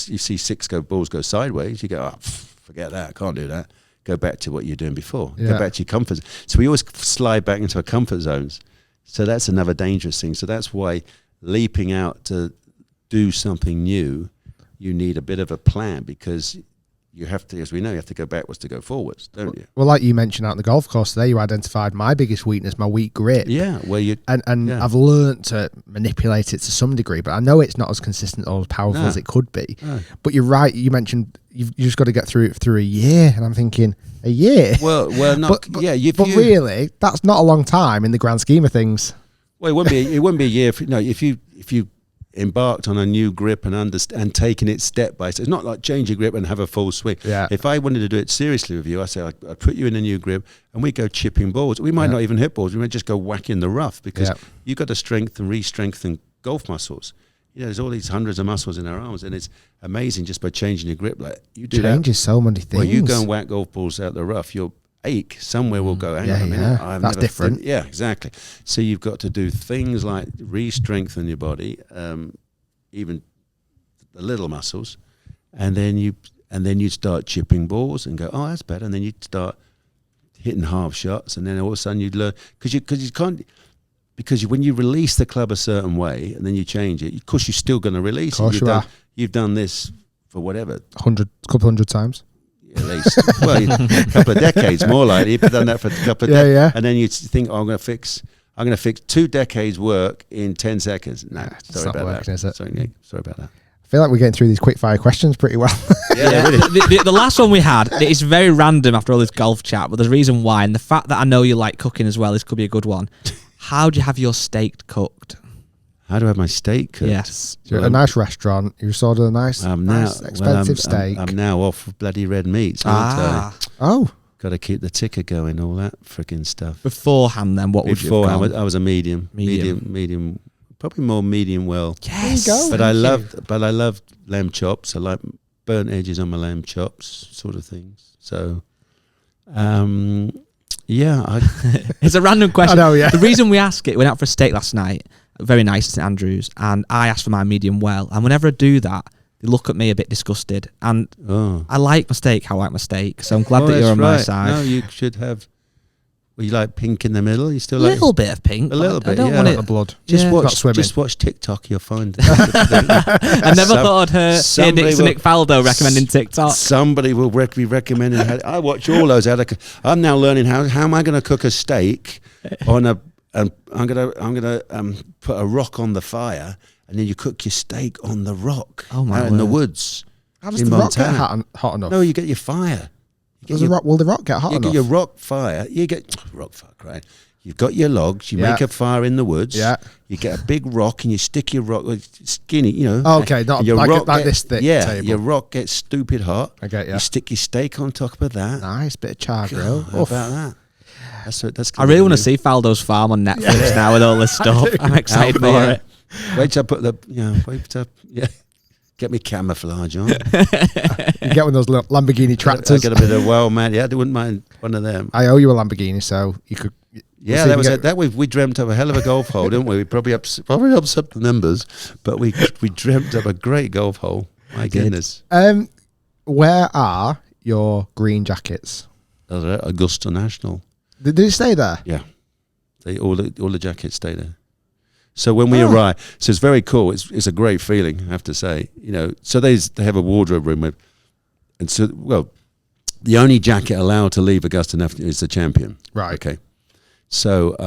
you see balls go sideways. You go, oh, forget that. I can't do that. Go back to what you're doing before. Go back to your comfort. So we always slide back into our comfort zones. So that's another dangerous thing. So that's why leaping out to do something new, you need a bit of a plan, because you have to, as we know, you have to go backwards to go forwards, don't you? Well, like you mentioned out on the golf course today, you identified my biggest weakness, my weak grip. Yeah, where you and I've learned to manipulate it to some degree, but I know it's not as consistent or as powerful as it could be. No. But you're right. You mentioned you've just got to get through it through a year, and I'm thinking a year. Well, not but really, that's not a long time in the grand scheme of things. Well, it wouldn't be a year if you embarked on a new grip and taking it step by step. It's not like change your grip and have a full swing. Yeah. If I wanted to do it seriously with you, I say I'd put you in a new grip and we go chipping balls. We might not even hit balls. We might just go whacking the rough, because you've got to strengthen, re-strengthen golf muscles. There's all these hundreds of muscles in our arms, and it's amazing just by changing your grip. Like you do changes so many things. Well, you go and whack golf balls out the rough, you'll ache somewhere. Will go, hang on a minute. That's different. Yeah, exactly. So you've got to do things like re-strengthen your body, even the little muscles, and then you start chipping balls and go, oh, that's better. And then you start hitting half shots, and then all of a sudden you learn, because when you release the club a certain way and then you change it, of course you're still going to release it. You've done this for whatever, couple hundred times. At least, well, a couple of decades more likely. You've done that for a couple of decades, and then you think, oh, I'm going to fix 2 decades work in 10 seconds. No, sorry about that. Sorry, Nick. Sorry about that. I feel like we're getting through these quick fire questions pretty well. Really. The last one we had, it's very random after all this golf chat, but there's a reason why, and the fact that I know you like cooking as well, this could be a good one. How do you have your steak cooked? How do I have my steak cooked? Yes. A nice restaurant. You ordered a nice expensive steak. I'm now off of bloody red meat. Oh. Got to keep the ticker going, all that freaking stuff. Beforehand, then, what would you have gone? I was a medium, probably more medium well. Yes. There you go. But I loved lamb chops. I like burnt edges on my lamb chops, sort of things. So, it's a random question. I know, yeah. The reason we ask it, we went out for a steak last night, very nice at St Andrews, and I asked for my medium well. And whenever I do that, they look at me a bit disgusted. And I like my steak how I like my steak, so I'm glad that you're on my side. No, you should have. Well, you like pink in the middle. You still a little bit of pink. A little bit. I don't want it. The blood. Just watch TikTok. You'll find. I never thought I'd hear Nick Faldo recommending TikTok. Somebody will be recommending. I watch all those. I'm now learning how am I going to cook a steak on a. And I'm gonna put a rock on the fire, and then you cook your steak on the rock out in the woods. How does the rock get hot enough? No, you get your fire. Will the rock get hot enough? You get your rock fire. You get rock fire, right? You've got your logs. You make a fire in the woods. Yeah. You get a big rock and you stick your rock skinny, Okay, not like this thick table. Your rock gets stupid hot. I get you. You stick your steak on top of that. Nice bit of char grill. How about that? I really want to see Faldo's farm on Netflix now with all this stuff. I'm excited for it. Wait till I put get me camouflage on. You get one of those little Lamborghini tractors. I get a bit of man. Yeah, I wouldn't mind one of them. I owe you a Lamborghini, so you could. Yeah, that was it. That we dreamt up a hell of a golf hole, didn't we? We probably upset the numbers, but we dreamt up a great golf hole. My goodness. Where are your green jackets? Augusta National. Did they stay there? Yeah, all the jackets stay there. So when we arrive, so it's very cool. It's a great feeling, I have to say. So they have a wardrobe room, and so the only jacket allowed to leave Augusta National is the champion. Right. Okay. So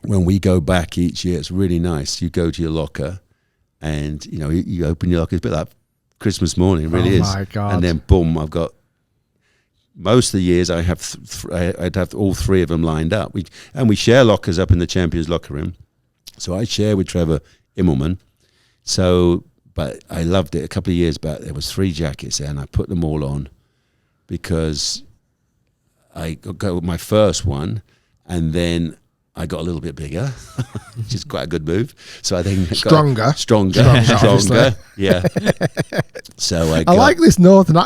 when we go back each year, it's really nice. You go to your locker, and you open your locker. It's a bit like Christmas morning, it really is. Oh my God! And then boom, I've got. Most of the years, I have I'd have all three of them lined up. We share lockers up in the champions locker room. So I share with Trevor Immelman. But I loved it. A couple of years back, there was 3 jackets there, and I put them all on because I got with my first one, and then I got a little bit bigger, which is quite a good move. So I then got stronger. Yeah. So I like this northern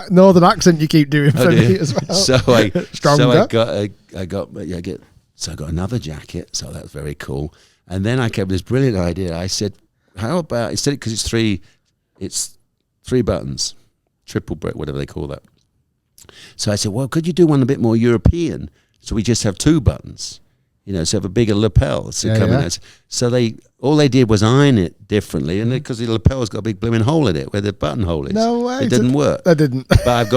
accent you keep doing for me as well. So Stronger. I got another jacket. So that was very cool. And then I came with this brilliant idea. I said, how about instead, because it's three buttons, triple break, whatever they call that. So I said, well, could you do one a bit more European? So we just have two buttons, so have a bigger lapel. So all they did was iron it differently, and because the lapel's got a big blooming hole in it where the buttonhole is. No way. It didn't work. I didn't. But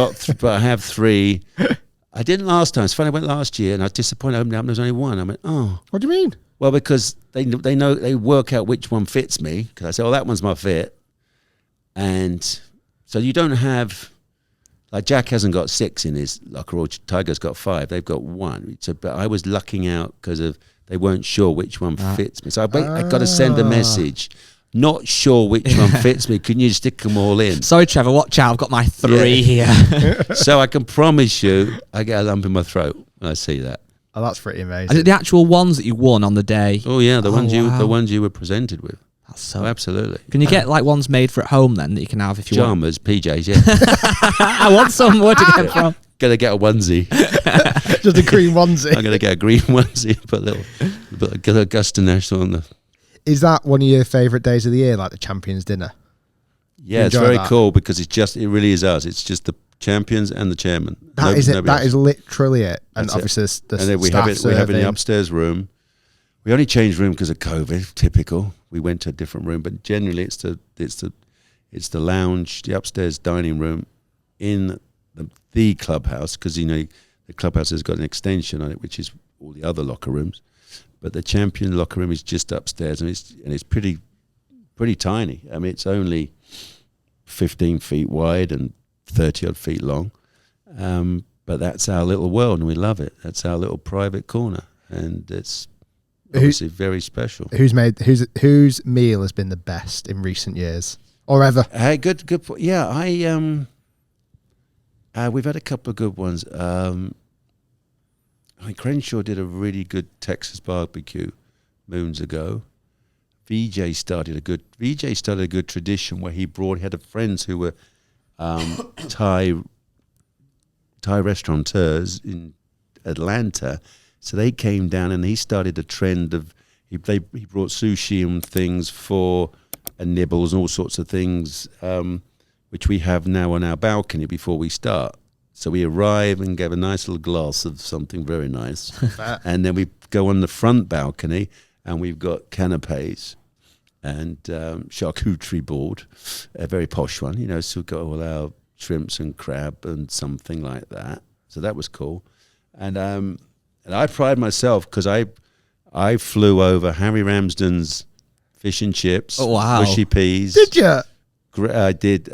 I have three. I didn't last time. It's funny. I went last year, and I was disappointed. I opened it up, and there was only one. I went, oh. What do you mean? Well, because they know, they work out which one fits me. Because I say, oh, that one's my fit. And so you don't have, like Jack hasn't got 6 in his locker, or Tiger's got 5. They've got 1. So, but I was lucking out because they weren't sure which one fits me. So I got to send a message. Not sure which one fits me. Can you stick them all in? Sorry, Trevor, watch out. I've got my 3 here. So I can promise you, I get a lump in my throat when I see that. Oh, that's pretty amazing. Are the actual ones that you won on the day? Oh yeah, the ones you were presented with. That's so absolutely. Can you get like ones made for at home then that you can have if you Pajamas, want? PJs, yeah. I want some. Where to get from? Gonna get a onesie. Just a green onesie. I'm gonna get a green onesie. Put Augusta National on the. Is that one of your favourite days of the year, like the Champions Dinner? Yeah, it's very cool because it really is us. It's just the champions and the chairman. That is literally it. And obviously the and then we have it in the upstairs room. We only changed room because of COVID. Typical. We went to a different room, but generally it's the lounge, the upstairs dining room in the clubhouse, because the clubhouse has got an extension on it, which is all the other locker rooms. But the champion locker room is just upstairs, and it's pretty tiny. I mean, it's only 15 feet wide and 30 odd feet long. But that's our little world, and we love it. That's our little private corner, and it's obviously very special. Whose meal has been the best in recent years or ever? Hey, good. Yeah, we've had a couple of good ones. Crenshaw did a really good Texas barbecue moons ago. VJ started a good tradition where he had friends who were Thai restaurateurs in Atlanta. So they came down and he started a trend of he brought sushi and things and nibbles and all sorts of things, which we have now on our balcony before we start. So we arrive and get a nice little glass of something very nice, and then we go on the front balcony and we've got canapes and charcuterie board, a very posh one, so we've got all our shrimps and crab and something like that. So that was cool, and I pride myself because I flew over Harry Ramsden's fish and chips, mushy peas. Did you? I did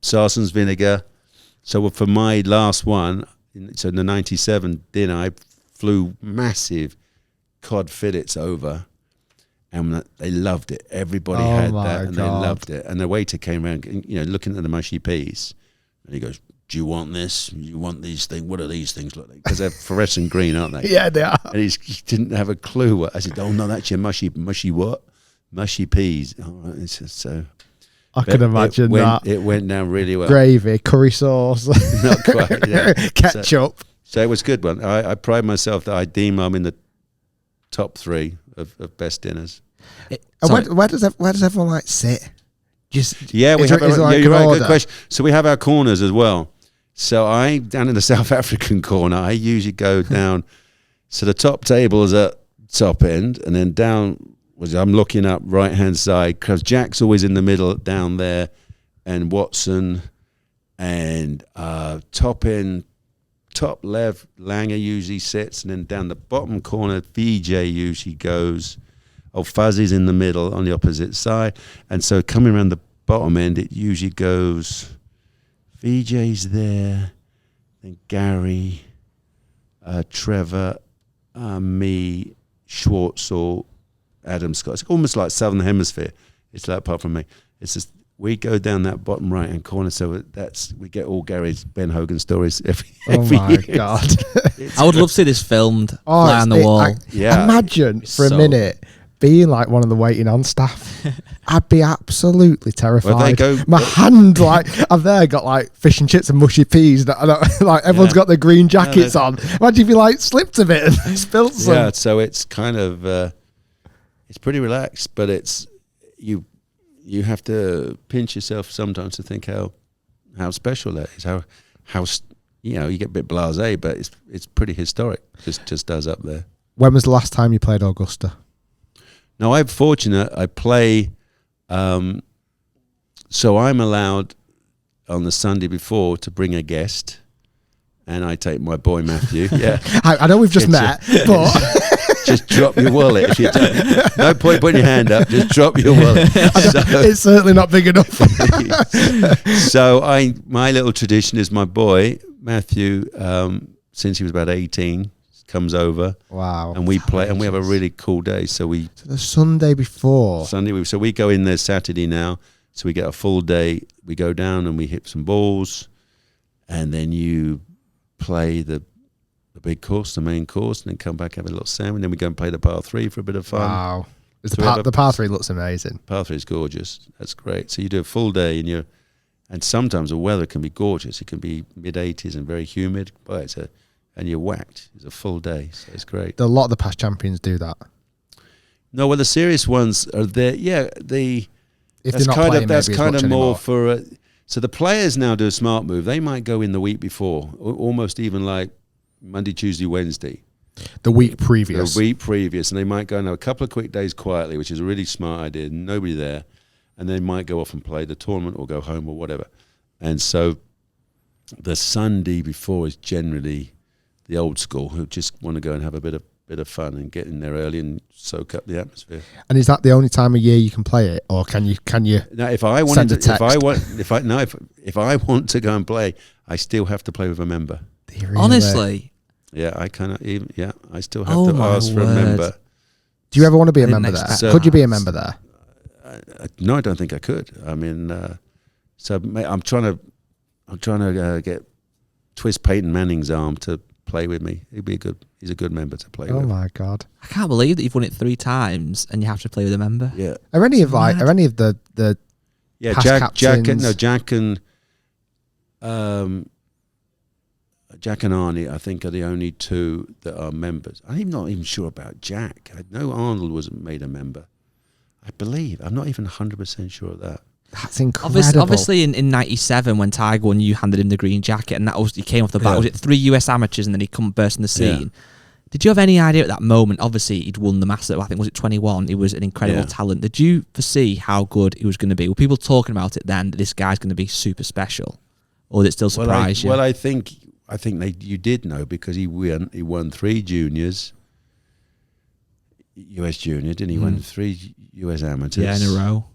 Sarson's vinegar. So for my last one, so in the 97 dinner, I flew massive cod fillets over, and they loved it. Everybody had that, and they loved it. And the waiter came around, looking at the mushy peas, and he goes, "Do you want this? You want these things? What do these things look like?" Because they're fluorescent green, aren't they? Yeah, they are. And he didn't have a clue. I said, "Oh no, that's your mushy what? Mushy peas." All right, he said, so. I can imagine that. It went down really well. Gravy, curry sauce. Not quite, yeah. Ketchup. So it was a good one. I pride myself that I deem I'm in the top 3 of best dinners. Where does everyone sit? You're right, good question. So we have our corners as well. So I, down in the South African corner, I usually go down. So the top table is at top end, and then down. I'm looking up right-hand side because Jack's always in the middle down there, and Watson, and top left, Langer usually sits, and then down the bottom corner, VJ usually goes. Fuzzy's in the middle on the opposite side, and so coming around the bottom end, it usually goes VJ's there, then Gary, Trevor, me, Schwartzel, Adam Scott. It's almost like Southern Hemisphere. It's like, apart from me, it's just we go down that bottom right hand corner. So we get all Gary's Ben Hogan stories every my year. God. I would love to see this filmed, fly on the wall. Imagine for a minute being like one of the waiting on staff. I'd be absolutely terrified. My hand, like, I've there got like fish and chips and mushy peas that like everyone's got their green jackets on. Imagine if you like slipped a bit and spilled some. Yeah, so it's kind of it's pretty relaxed, but it's you have to pinch yourself sometimes to think how special that is. How you get a bit blasé, but it's pretty historic. Just does up there. When was the last time you played Augusta? No, I'm fortunate. I play, so I'm allowed on the Sunday before to bring a guest, and I take my boy Matthew. Yeah, I know we've just met, but just drop your wallet if you don't. No point putting your hand up. Just drop your wallet. It's certainly not big enough. So my little tradition is my boy Matthew, since he was about 18. Comes over, wow, and we play, and we have a really cool day. So the Sunday before so we go in there Saturday now, so we get a full day. We go down and we hit some balls, and then you play the big course, the main course, and then come back, have a little sandwich, and then we go and play the par 3 for a bit of fun. Wow, the par 3 looks amazing. Par 3 is gorgeous. That's great. So you do a full day, and sometimes the weather can be gorgeous. It can be mid-80s and very humid, but and you're whacked. It's a full day, so it's great. A lot of the past champions do that. No, well, the serious ones are there. Yeah, that's kind of more for. So the players now do a smart move. They might go in the week before, almost even like Monday, Tuesday, Wednesday. The week previous. And they might go and have a couple of quick days quietly, which is a really smart idea. Nobody there, and they might go off and play the tournament or go home or whatever. And so the Sunday before is generally the old school who just want to go and have a bit of fun and get in there early and soak up the atmosphere. And is that the only time of year you can play it, or can you? Now, if I want to go and play, I still have to play with a member. Really? Honestly, yeah, I cannot even. Yeah, I still have to ask for a member. Do you ever want to be a member there? Could you be a member there? No, I don't think I could. I mean, so I'm trying to get twist Peyton Manning's arm to play with me. He's a good member to play with. Oh my God. I can't believe that you've won it 3 times and you have to play with a member. Yeah. Are any of the past captains? Jack and Arnie, I think, are the only 2 that are members. I'm not even sure about Jack. I know Arnold wasn't made a member. I believe. I'm not even 100% sure of that. That's incredible. Obviously, in '97 when Tiger won, you handed him the green jacket, and he came off the bat. Yeah. Was it 3 US amateurs, and then he come burst in the scene? Yeah. Did you have any idea at that moment? Obviously, he'd won the Masters. I think was it 21. He was an incredible talent. Did you foresee how good he was going to be? Were people talking about it then? That this guy's going to be super special, or did it still surprise you? Well, I think you did know because he won 3 juniors, US junior, didn't he? Won 3 US amateurs. Yeah, in a row.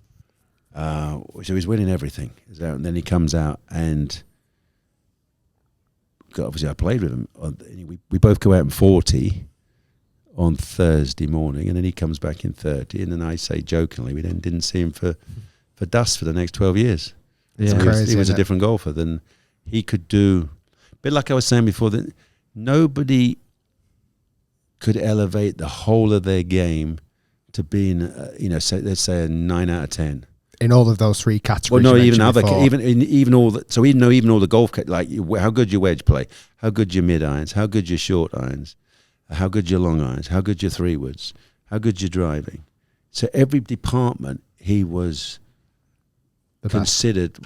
So he's winning everything. And then he comes out and obviously I played with him. We both go out in 40 on Thursday morning, and then he comes back in 30, and then I say jokingly we then didn't see him for dust for the next 12 years. Yeah, so he was a different golfer than he could do. A bit like I was saying before, that nobody could elevate the whole of their game to being, let's say a 9 out of 10. In all of those 3 categories. Well, no, even all the golf, like how good your wedge play, how good your mid irons, how good your short irons, how good your long irons, how good your 3-woods, how good your driving. So every department he was considered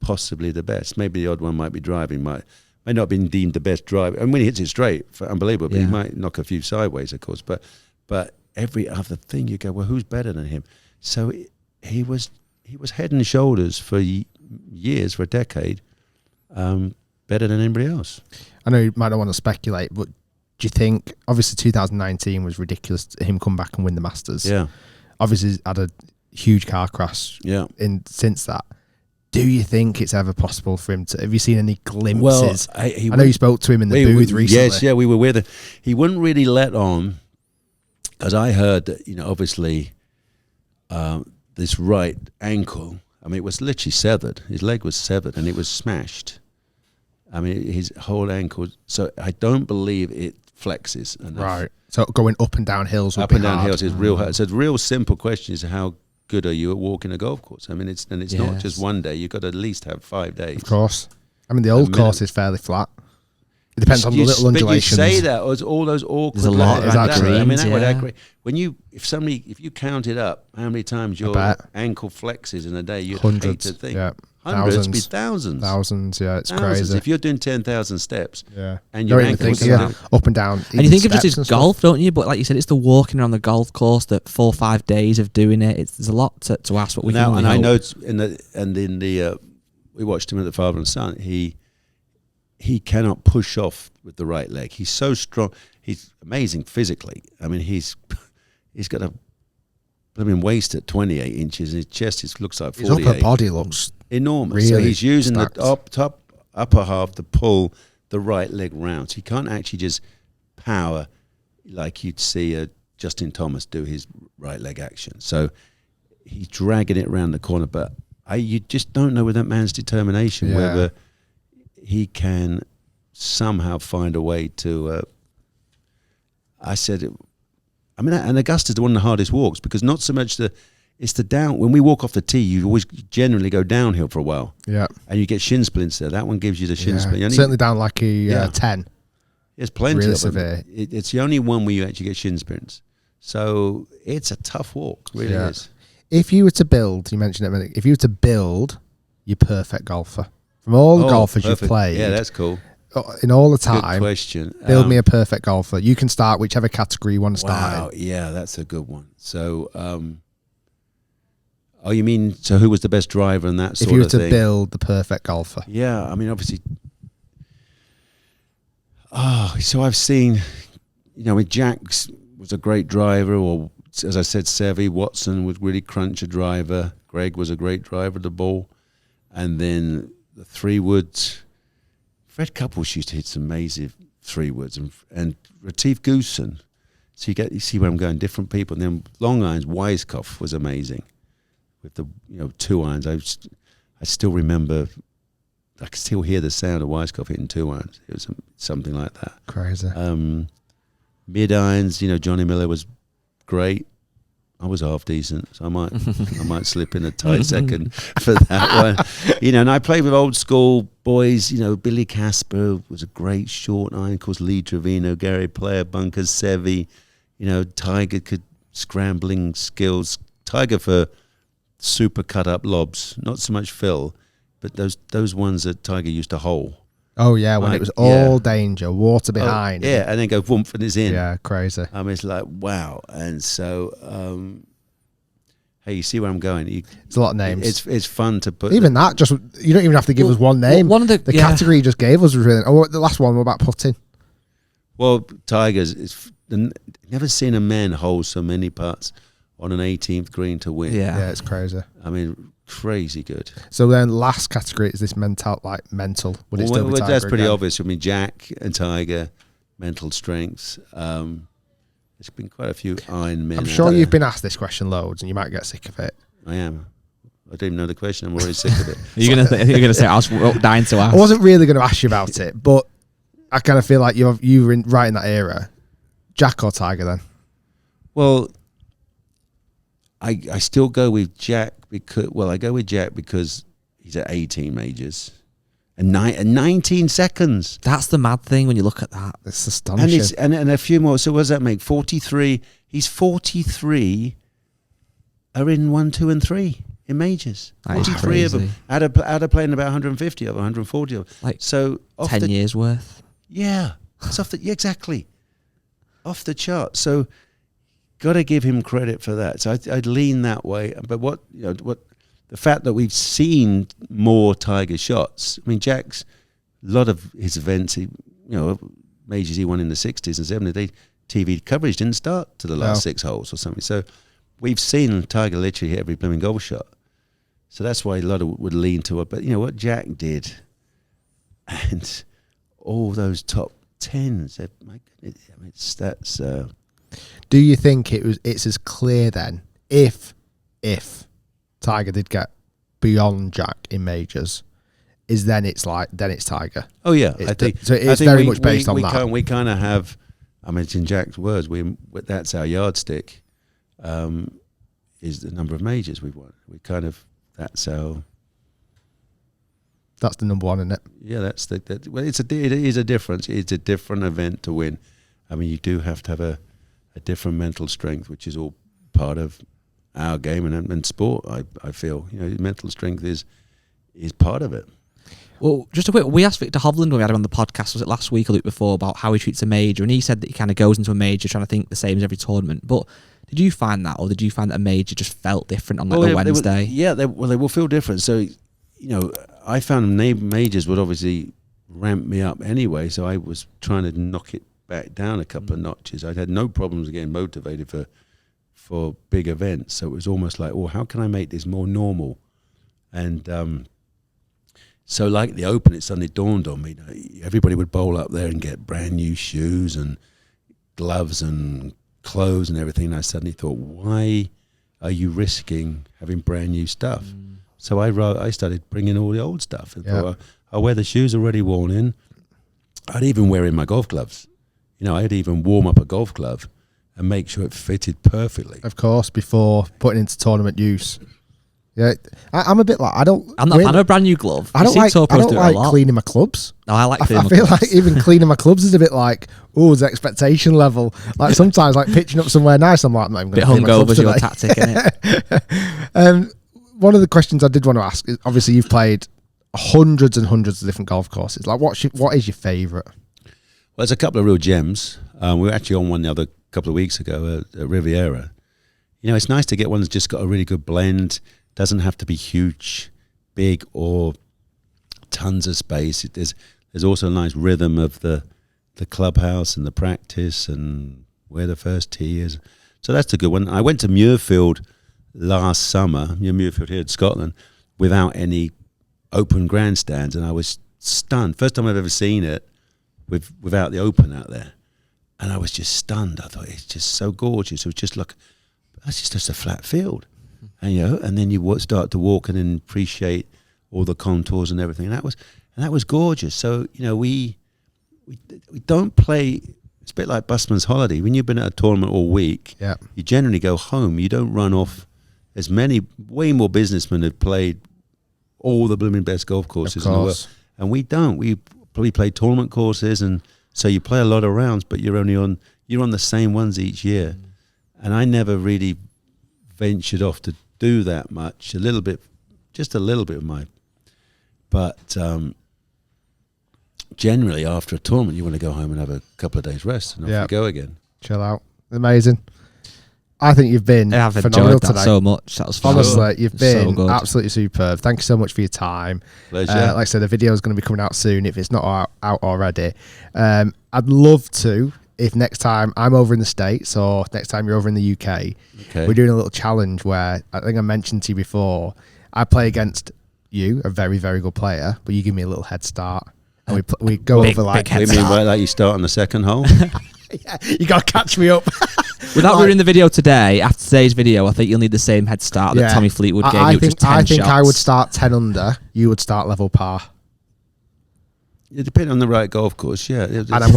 possibly the best. Maybe the odd one might be driving, might not have been deemed the best driver. And when he hits it straight, unbelievable. But he might knock a few sideways, of course. But every other thing you go, well, who's better than him? So he was head and shoulders for years, for a decade, better than anybody else. I know you might not want to speculate, but do you think, obviously 2019 was ridiculous, him come back and win the Masters. Yeah. Obviously he's had a huge car crash since that. Do you think it's ever possible for him to, have you seen any glimpses? Well, I know you spoke to him in the booth recently. Yes, yeah, we were with him. He wouldn't really let on, because I heard that, obviously, this right ankle, I mean, it was literally severed. His leg was severed, and it was smashed. I mean, his whole ankle. So I don't believe it flexes enough. Right. So going up and down hills would Up be and down hard. hills is real hard. So the real simple question is, how good are you at walking a golf course? I mean, it's not Yes. just one day. You've got to at least have 5 days. Of course. I mean, the old minimum. course is fairly flat. It depends on the little But undulations. you say that, or it's all those awkward. There's a lot of that I mean, greens, that would yeah. agree. If you counted up how many times your bet. ankle flexes in a day, you'd hate Hundreds. to think. Yeah. Hundreds, be thousands. Thousands, yeah, it's Thousands. crazy. If you're doing 10,000 steps, Yeah. and your Don't even ankles think, are yeah, up and down. And you think of it as golf, don't you? But like you said, it's the walking around the golf course, that 4 or 5 days of doing it. There's a lot to ask. But we now, can and only I know hope. it's in the we watched him at the Father and Son. He cannot push off with the right leg. He's so strong. He's amazing physically. I mean, he's got a waist at 28 inches, and his chest looks like 48. His upper body looks enormous. So really he's using stacked. the upper half to pull the right leg round. So he can't actually just power like you'd see Justin Thomas do his right leg action. So he's dragging it around the corner. But you just don't know with that man's determination Yeah. whether he can somehow find a way to. And Augusta's one of the hardest walks, because not so much it's the down. When we walk off the tee, you always generally go downhill for a while, yeah. and you get shin splints there. That one gives you the shin splint. You only- Certainly down like a Yeah. 10. There's plenty really of them. severe. It's the only one where you actually get shin splints. So it's a tough walk, really Yeah. is. If you were to build, you mentioned it a minute, if you were to build your perfect golfer, from all the golfers you've perfect. played, Yeah, that's cool. in all the Good time, question. build me a perfect golfer. You can start whichever category you want to start Wow, in. yeah, that's a good one. So, you mean, so who was the best driver and that If sort you were of to thing? build the perfect golfer. Yeah, I mean, obviously. So I've seen, Jack was a great driver, or as I said, Seve Watson would really crunch a driver. Greg was a great driver of the ball, and then the 3-woods. Fred Couples used to hit some amazing 3-woods, and Retief Goosen. So you see where I'm going. Different people, and then long irons. Weiskopf was amazing with the 2 irons. I still remember. I can still hear the sound of Weiskopf hitting 2 irons. It was something like that. Crazy. Mid irons, Johnny Miller was great. I was half decent, so I might slip in a tight second for that one. And I played with old school boys. Billy Casper was a great short iron. Of course, Lee Trevino, Gary Player, Bunkers, Seve. Tiger could scrambling skills. Tiger for super cut up lobs, not so much Phil. But those ones that Tiger used to hole. Oh, yeah, when Like, it was all danger, water behind. Yeah, and then go whoomp and it's in. Yeah, crazy. It's like, wow. And so, hey, you see where I'm going? It's a lot of names. It's fun to put. Even that, just you don't even have to give us one name. One of the category you just gave us was really. Oh, the last one was about putting. Well, Tiger's, never seen a man hole so many putts on an 18th green to win. Yeah, it's crazy. Crazy good. So then, last category is this mental. Would it still be Tiger that's pretty again? obvious. Jack and Tiger, mental strengths. There's been quite a few iron men. I'm out sure there. you've been asked this question loads, and you might get sick of it. I am. I don't even know the question. I'm already sick of it. You're gonna say I was dying to ask. I wasn't really going to ask you about it, but I kind of feel like you were right in that era. Jack or Tiger then? Well, I still go with Jack because he's at 18 majors and 19 seconds. That's the mad thing when you look at that. It's astonishing. And a few more. So what does that make? 43. He's 43 are in 1, 2, and 3 in majors. That is 43 of them. crazy. Out of playing about 150 of 140 of them. Like so 10 years worth. Yeah. It's exactly. Off the chart. So got to give him credit for that. So I'd lean that way. But the fact that we've seen more Tiger shots. Jack's a lot of his events, majors he won in the 60s and 70s. TV coverage didn't start to the last 6 holes or something. So we've seen Tiger literally hit every blooming golf shot. So that's why a lot of would lean to it. But what Jack did, and all those top 10s, my goodness, that's. Do you think it's as clear then if Tiger did get beyond Jack in majors is then it's Tiger. Oh yeah, It's I think so it's I think very much based on that. We kind of have. I mean, it's in Jack's words. That's our yardstick. Is the number of majors we've won. That's the number one, isn't it? Yeah, well, it is a difference. It's a different event to win. I mean, you do have to have a different mental strength, which is all part of our game and sport. I feel mental strength is part of it. Well, just a quick, we asked Victor Hovland when we had him on the podcast, was it last week or the week before, about how he treats a major, and he said that he kind of goes into a major trying to think the same as every tournament. But did you find that, or did you find that a major just felt different on the Wednesday? They will feel different. So, I found majors would obviously ramp me up anyway, so I was trying to knock it back down a couple of notches. I'd had no problems getting motivated for big events, so it was almost like, how can I make this more normal? And so like the Open, it suddenly dawned on me, everybody would bowl up there and get brand new shoes and gloves and clothes and everything. And I suddenly thought, why are you risking having brand new stuff? So I started bringing all the old stuff. And thought, I'll wear the shoes already worn in. I'd even wear in my golf gloves. I'd even warm up a golf glove and make sure it fitted perfectly. Of course, before putting into tournament use. Yeah, I'm a bit like I'm not a fan of a brand new glove. I don't like cleaning my clubs. No, I like cleaning I feel like even cleaning my clubs is a bit like, there's expectation level. Like sometimes, like pitching up somewhere nice, I'm like, I'm not even going to clean my clubs today. Bit hungover's your tactic, isn't it? One of the questions I did want to ask is, obviously you've played hundreds and hundreds of different golf courses. Like, what is your favourite? Well, there's a couple of real gems. We were actually on one the other couple of weeks ago at Riviera. It's nice to get one that's just got a really good blend. Doesn't have to be huge, big, or tons of space. There's also a nice rhythm of the clubhouse and the practice and where the first tee is. So that's a good one. I went to Muirfield last summer, Muirfield here in Scotland, without any open grandstands, and I was stunned. First time I've ever seen it without the open out there, and I was just stunned. I thought it's just so gorgeous. It was just like that's just a flat field. And then you start to walk and then appreciate all the contours and everything. And that was gorgeous. So we don't play. It's a bit like busman's holiday. When you've been at a tournament all week, you generally go home. You don't run off. As way more businessmen have played all the blooming best golf courses in the world, and we don't. We probably play tournament courses, and so you play a lot of rounds, but you're on the same ones each year. And I never really ventured off to do that much. Just a little bit of but generally after a tournament you want to go home and have a couple of days rest and off you go again. Chill out. Amazing. I think you've been phenomenal today. So much. That was fun. Honestly, you've been absolutely superb. Thank you so much for your time. Pleasure. Like I said, the video is going to be coming out soon if it's not out already. I'd love to, if next time I'm over in the States or next time you're over in the UK, we're doing a little challenge where I think I mentioned to you before, I play against you, a very, very good player, but you give me a little head start. And we go over like... You mean like you start on the second hole? Yeah, you got to catch me up. Without ruining the video today, after today's video, I think you'll need the same head start that Tommy Fleetwood gave you, which was 10 I think shots. I would start 10 under, you would start level par. It depends on the right golf course, yeah. And I'm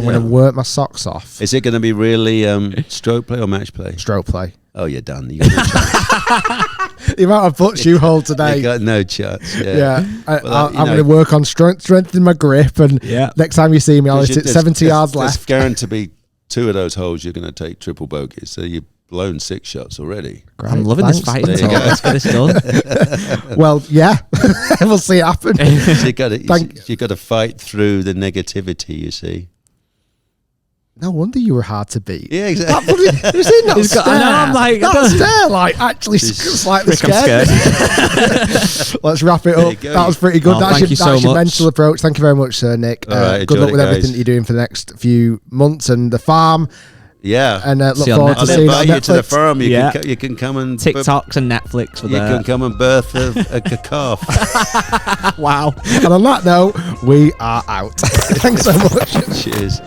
gonna work my socks off. Is it going to be really stroke play or match play? Stroke play. Oh, you're done. You got no chance. The amount of putts you hold today. You got no chance. I'm going to work on strengthening my grip, and next time you see me, I'll hit it 70 yards left. There's guaranteed to be 2 of those holes you're going to take triple bogeys, so you've blown 6 shots already. Great, I'm loving this fight. Let's get this done. Well, yeah, we'll see it happen. You got to fight through the negativity. You see. No wonder you were hard to beat. Yeah, exactly. That stare, like actually slightly scared. Let's wrap it up. That was pretty good. That's your mental approach. Thank you very much, Sir Nick. Good luck with everything that you're doing for the next few months and the farm. Yeah, and look forward to seeing you on Netflix. To the farm. You can come and TikToks and Netflix. You can come and birth a calf. Wow. And on that note, we are out. Thanks so much. Cheers.